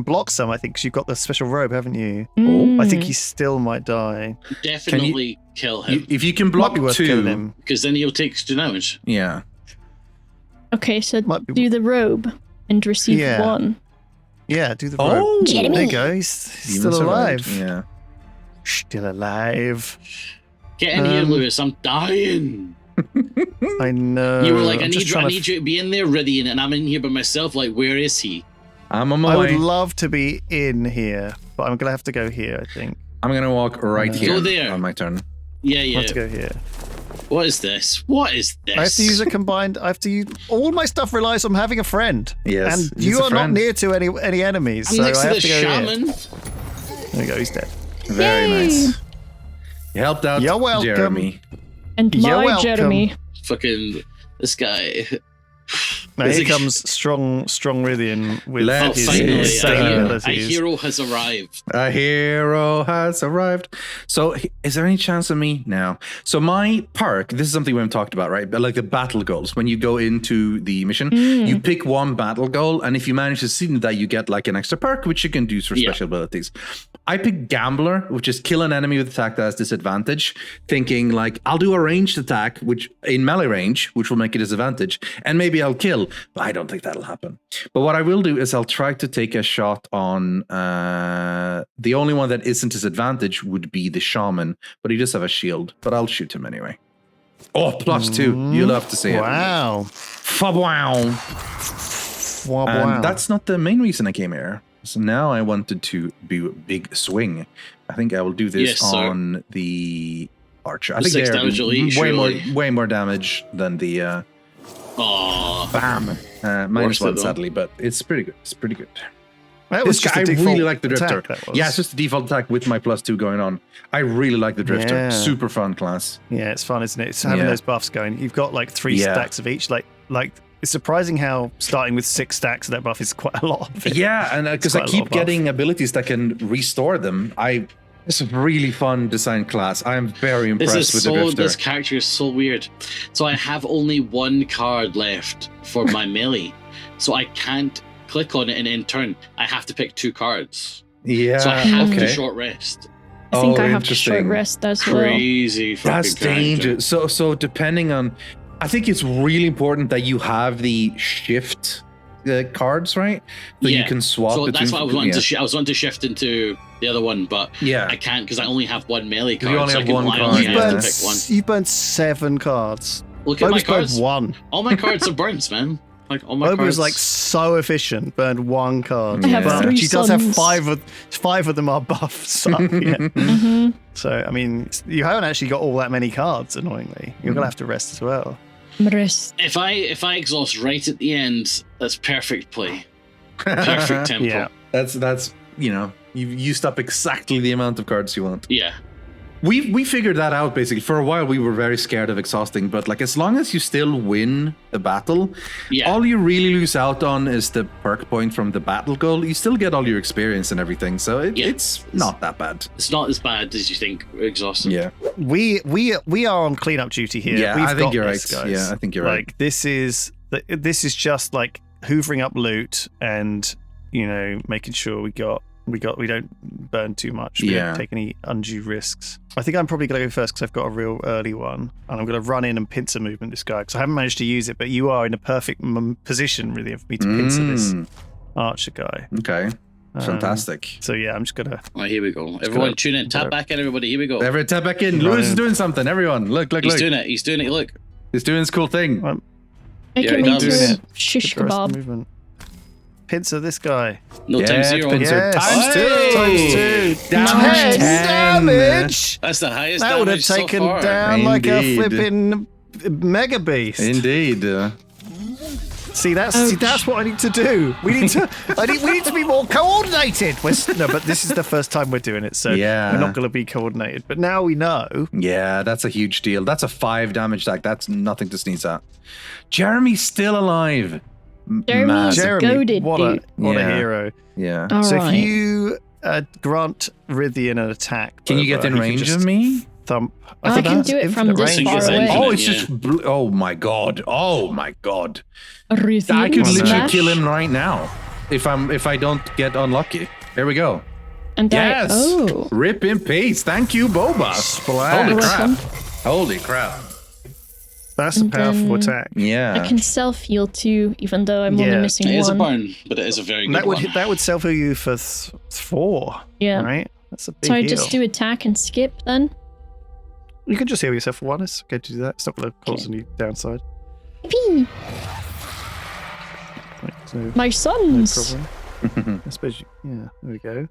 block some, I think, because you've got the special robe, haven't you? Mm. I think he still might die. Definitely kill him If you can Might block be worth killing 2, him. because then he'll take 2 damage. yeah. Okay, so Might be- do the robe and receive Yeah. 1. Yeah, do the Oh, robe. Jeremy. There you go. He's still alive. Yeah. Still alive. Get in here, Um, Lewis. I'm dying. I know. You were like, I I'm just need trying to you to be in there, Rythian, and I'm in here by myself. Like, where is he? I'm on my I way. would love to be in here, but I'm gonna have to go here. I think I'm gonna walk right Go here there. on my turn. Yeah, I yeah. have to go here. What is this? What is this? I have to use a combined. I have to use all my stuff relies on having a friend. Yes, and he's you a are not friend. near to any enemies, I'm so next I to have the to go here. shaman. There we go. He's dead. Very Yay. nice. You helped out You're welcome. Jeremy. And You're my welcome. Jeremy. Fucking this guy. Now Is here it- comes strong Rythian with Let's his Finally, insane a abilities. hero has arrived. A hero has arrived. So, is there any chance of me now? So, my perk, this is something we haven't talked about, right? But like the battle goals. When you go into the mission, you pick one battle goal, and if you manage to succeed in that, you get like an extra perk, which you can do for Yeah. special abilities. I picked Gambler, which is kill an enemy with attack that has disadvantage, thinking like, I'll do a ranged attack, which in melee range, which will make a disadvantage, and maybe I'll kill, but I don't think that'll happen. But what I will do is I'll try to take a shot on the only one that isn't disadvantage would be the shaman, but he does have a shield, but I'll shoot him anyway. Oh, +2. You'll have to see it. Wow. Wow. Wow. And that's not the main reason I came here. So now I wanted to do a big swing. I think I will do this Yes, sir. on the archer. I The think 6 they're damage elite, surely. way more damage than the Aww. bam. Worth Minus it, 1 though. sadly, but it's pretty good. It's pretty good. That was This just guy, a I default really like the drifter. attack, that was. Yeah, it's just a default attack with my +2 going on. I really like the drifter. Yeah. Super fun class. Yeah, it's fun, isn't it? It's having Yeah. those buffs going. You've got like 3 Yeah. stacks of each. Like it's surprising how starting with 6 stacks of that buff is quite a lot of it. Yeah, and because I quite a lot keep of buff. getting abilities that can restore them, it's a really fun design class. I am very impressed with the drifter. This character is so weird. So I have only 1 card left for my melee, so I can't click on it and in turn I have to pick 2 cards. Yeah, So I have to okay. short rest. I think I have to interesting. short rest as well. Crazy fucking That's character. dangerous. So depending on, I think it's really important that you have the shift cards, right? So you can swap. So between, that's why I was wanting to. I was wanting to shift into the other one, but Yeah. I can't because I only have 1 melee You card. only so have I one I card, only yeah. have to pick 1. You've burned 7 cards. Look at my Boba's burned cards. 1. All my cards are burnt, man. Like all my Boba cards. was like so efficient, burned 1 card. I have But 3 she does have sons. 5 of them are buffs. So, yeah. Mhm. So I mean, you haven't actually got all that many cards. Annoyingly, you're gonna have to rest as well. Rest. If I exhaust right at the end, that's perfect play. Perfect tempo. Yeah. That's you used up exactly the amount of cards you want. Yeah. We figured that out basically. For a while we were very scared of exhausting, but like as long as you still win the battle, Yeah. all you really lose out on is the perk point from the battle goal. You still get all your experience and everything, so it's not that bad. It's not as bad as you think. Exhausting. Yeah. We are on cleanup duty here. Yeah, We've I think got you're this, right. guys. Yeah, I think you're right. Like this is just like hoovering up loot and making sure we don't burn too much. We Yeah. don't take any undue risks. I think I'm probably gonna go first because I've got a real early one, and I'm gonna run in and pincer movement this guy because I haven't managed to use it. But you are in a perfect position really for me to pincer this archer guy. Okay. Fantastic. So yeah, I'm just gonna. All right, here we go. Everyone tune in. Tap back in, everybody. Here we go. Everyone tap back in. Lewis is doing something. Everyone, look. He's doing it. He's doing it. Look. He's doing his cool thing. Make Yeah, it he into does. a shish Get the rest of kebab. the movement. Pincer this guy. No time Yeah, 0. pincer. Yes. Times Hey! 2. Damage 10. damage. That's the highest That would have damage so taken far. down like a Indeed. flipping mega beast. Indeed. See, that's what I need to do. We need to be more coordinated. No, but this is the first time we're doing it, so Yeah. we're not going to be coordinated. But now we know. Yeah, that's a huge deal. That's a 5 damage stack. That's nothing to sneeze at. Jeremy's still alive. Jeremy's Mad. goated, what dude. a Yeah. hero. Yeah. All So right. if you grant Rythian an attack, Can you get in he can range just of me? Thump. I think can that's do it from infinite this range. far It's away. infinite. Oh, it's Yeah. just. Oh my god. Oh my god. Ruthian I could literally smash, kill him right now if I don't get unlucky. There we go. and die. Yes. Oh, Rip in peace. Thank you, Boba. Splash. Holy You're crap. welcome. Holy crap. That's a And powerful then- attack. Yeah. I can self heal too, even though I'm only Yeah. missing It is a one. burn, but it is a very And good one. that would self heal you for 4. Yeah. Right. That's a big So I heal. just do attack and skip then. You can just heal yourself for 1. It's okay to do that. It's not going to cause any downside. Yippee! Right, so My no sons. problem. I suppose. There we go.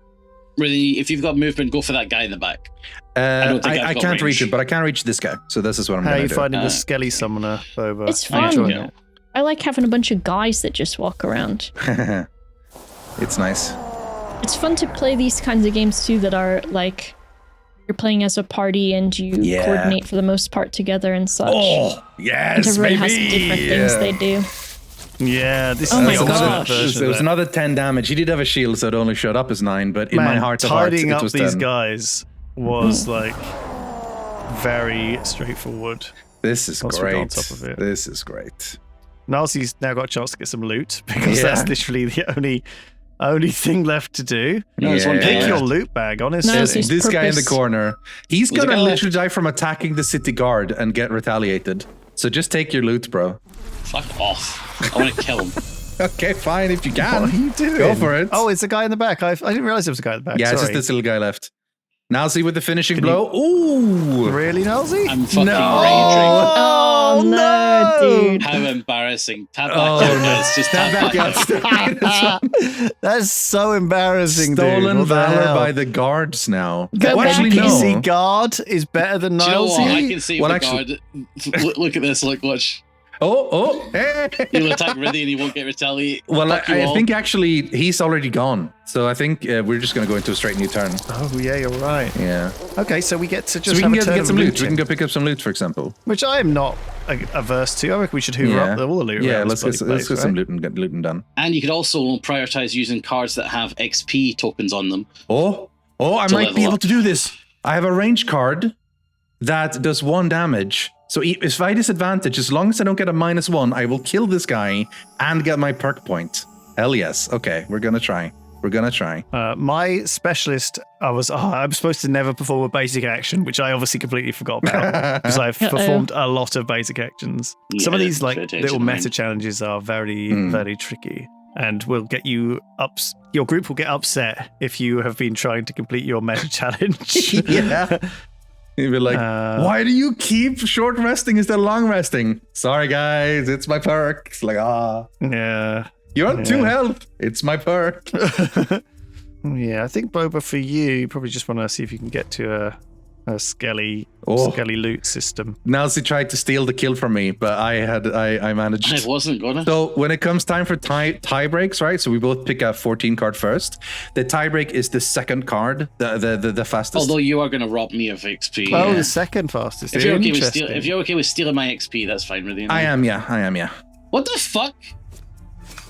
Really, if you've got movement, go for that guy in the back. I don't think I've got can't reach range. it, but I can reach this guy. So this is what I'm How are going you to do. finding the Skelly Summoner, Boba? It's Are you fun. enjoying Yeah. it? I like having a bunch of guys that just walk around. It's nice. It's fun to play these kinds of games too that are like you're playing as a party and you Yeah. coordinate for the most part together and such. Oh, And yes, everyone baby. has different things they do. Yeah, this Oh is my the ultimate gosh. version It of was that. another 10 damage. He did have a shield, so it only showed up as 9, but in my Man, heart of hearts, tidying it up was these 10. guys was like very straightforward. This is Once we got on great. top of it. This is great. Nalsi's now got a chance to get some loot because Yeah. that's literally the only thing left to do. No, there's one Yeah. guy Pick left. your loot bag, honestly. No, This, His this guy in the purpose. corner, he's There's a gonna guy literally die from attacking the city guard and get retaliated. So just take your loot, bro. Fuck off. I want to kill him. Okay, fine, if you can. What are you doing? Go for it. Oh, it's a guy in the back. I didn't realize there was a guy in the back. Yeah, it's Sorry. just this little guy left. Now see with the finishing Can blow. Ooh! Really, Nalsi? I'm fucking raging. Oh, no, dude. How embarrassing. Tap back Oh, out, no. guys. Just Stand tap back back out. That's so embarrassing, dude. Stolen What the valor hell? by the guards now. Go Oh, back. actually, PC no. guard is better than Do you know what? I Nalsi. can see Well, the actually- guard. Look at this. Look, watch. Hey. He'll attack Riddy and he won't get retaliate. Well, Fuck you I all. think actually he's already gone. So I think we're just going to go into a straight new turn. Oh, yeah, you're right. Yeah. Okay, so we get to So just we have can a turn get of some loot. We looting, can go pick up some loot, for example. which I am not averse to. I reckon we should hoover up all the loot. Yeah, around let's this get bloody let's get place, some right? looting done. And you could also prioritize using cards that have XP tokens on them. Oh, I To might be level able up. to do this. I have a range card that does 1 damage. So if I disadvantage, as long as I don't get a -1, I will kill this guy and get my perk point. Hell yes. Okay, we're gonna try. My specialist, I'm supposed to never perform a basic action, which I obviously completely forgot about because I've performed a lot of basic actions. Some of Yeah, these like pay attention, little man. meta challenges are very, very tricky. And will get you up. Your group will get upset if you have been trying to complete your meta challenge. Yeah. You'd be like, why do you keep short resting instead of long resting? Sorry, guys, it's my perk. It's like, Yeah. you're on 2 health. It's my perk. Yeah, I think Boba, for you probably just want to see if you can get to a skelly loot system. Nalsi tried to steal the kill from me, but I managed. I wasn't gonna. So when it comes time for tie breaks, right? So we both pick a 14 card first. The tie break is the second card, the fastest. Although you are gonna rob me of XP. Oh, the second fastest. If you're okay with Interesting. if you're okay with stealing my XP, that's fine with you. I am, yeah. What the fuck?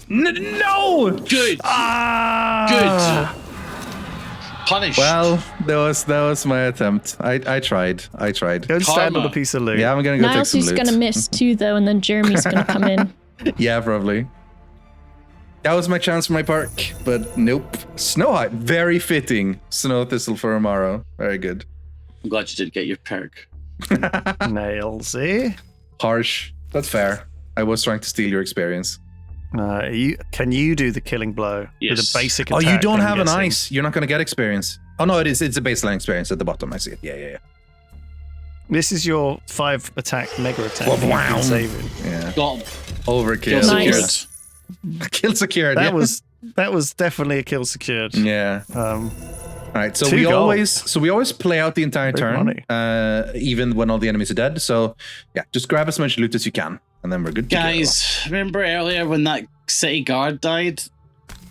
No! Good. Good. Punish. Well, that was my attempt. I tried. Go and stand Karma. on a piece of loot. Yeah, I'm gonna go take Niles some is loot. gonna miss too, though, and then Jeremy's gonna come in. Yeah, probably. That was my chance for my perk, but nope. Snowhide, very fitting. Snow Thistle for tomorrow. Very good. I'm glad you did get your perk. Nails, eh? Harsh. That's fair. I was trying to steal your experience. Can you do the killing blow with Yes. a basic Oh, attack? you don't I'm have an guessing? ice. You're not going to get experience. Oh, no, it is. It's a baseline experience at the bottom. I see it. Yeah. This is your 5 attack mega attack. Wow. that you've been saving. Yeah. Got him. Overkill. Kill Nice. secured. Kill secured. That yeah. was definitely a kill secured. Yeah. All right. So 2 we gold. always play out the entire Big turn, money. even when all the enemies are dead. So yeah, just grab as much loot as you can, and then we're good to go. Guys, remember earlier when that city guard died?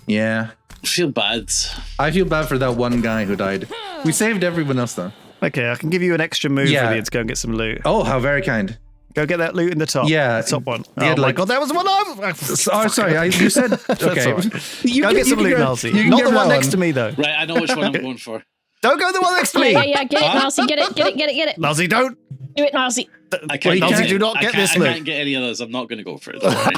Yeah. I feel bad. I feel bad for that one guy who died. We saved everyone else though. Okay, I can give you an extra move Yeah. with you to go and get some loot. Oh, how very kind. Go get that loot in the top. Yeah. The top one. Yeah, Oh my like- god, that was the one I... Oh, sorry. You said okay. all right. You Go can- get some you loot, can go- Nalsi. you can Not get the one that next to me, though. Right, I know which one I'm going for. Don't go the one next to me! Yeah, get it, Nalsi, get it. Nalsi, don't! Do it, Nalsi. I can't Nalsi, get it. do not I get can't- this I loot. can't get any others. I'm not going to go for it. Don't worry.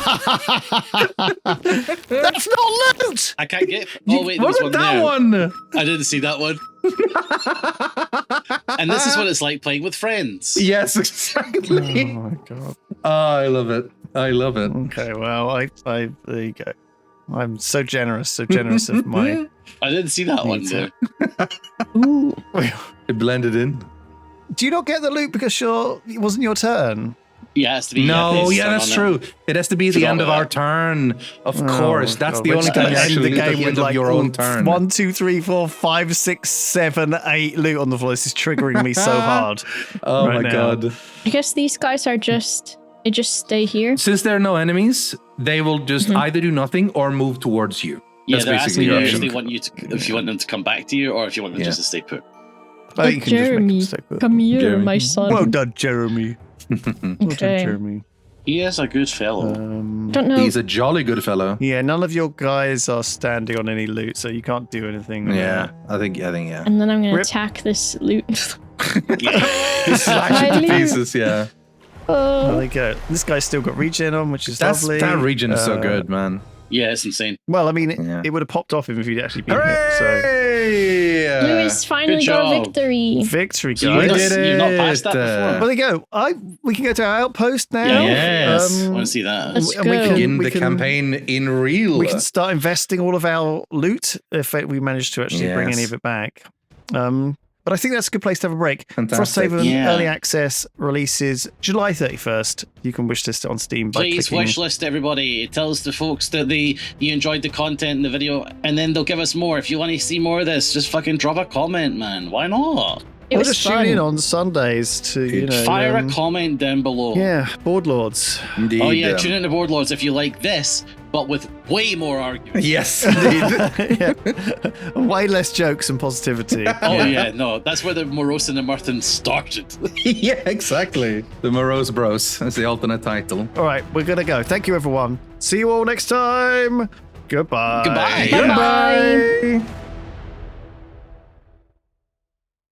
That's not loot! I can't get. Oh wait, there was What one about that there. one? I didn't see that one. And this is what it's like playing with friends. Yes, Oh exactly. my god. Oh, I love it. Okay, well, I there you go. I'm so generous of my... I didn't see that one there. Ooh. It blended in. Do you not get the loot because it wasn't your turn? Yeah, it has to be. No, this yeah, turn that's on true. It has to be the Forgot end of about our that. turn. Of Oh course, my that's God, the we're only just time gonna you end actually the loot at game the with end of your own turn. 1, 2, 3, 4, 5, 6, 7, 8 loot on the floor. This is triggering me so hard. Oh right my now. god! I guess these guys are they just stay here. Since there are no enemies, they will just either do nothing or move towards you. Yeah, That's they're basically asking your you if option. they want you to, if you want them to come back to you, or if you want them Yeah. just to stay put. Oh, you can just make a Jeremy, mistake with it. come here, Jeremy. my son. Well done, Jeremy. Well done, Okay. Jeremy. He is a good fellow. Don't know. He's a jolly good fellow. Yeah, none of your guys are standing on any loot, so you can't do anything. Yeah, I think yeah. And then I'm gonna Rip. attack this loot. Slash it to My pieces. Yeah, There you go. This guy's still got regen on, which is lovely. that region is so Uh, good, man. Yeah, it's insane. Well, I mean, Yeah. it would have popped off him if he'd actually been hit. So Hooray! Lewis finally Good got a job. victory. victory, So We guys. did you've not passed that it. before. Well, there you go. We can go to our outpost now. Yeah, yes. I want to see that. Let's and we go. can- Begin we the can- campaign in real. We can start investing all of our loot if we manage to actually bring any Yes. of it back. But I think that's a good place to have a break. Fantastic. Frosthaven Yeah. Early Access releases July 31st. You can wish list it on Steam by Please clicking... wish list everybody. It tells the folks that you enjoyed the content in the video, and then they'll give us more. If you want to see more of this, just fucking drop a comment, man. Why not? It Or was just fun. tune in on Sundays to, you know. Fire a comment down below. Yeah, Board Lords. Indeed. Oh yeah, tune into Board Lords if you like this, but with way more arguments. Yes, indeed. Yeah. Way less jokes and positivity. Oh yeah, no, that's where the Morose and the Murthan started. Yeah, exactly. The Morose Bros. That's the alternate title. All right, we're going to go. Thank you, everyone. See you all next time. Goodbye. Goodbye. Bye-bye. Goodbye.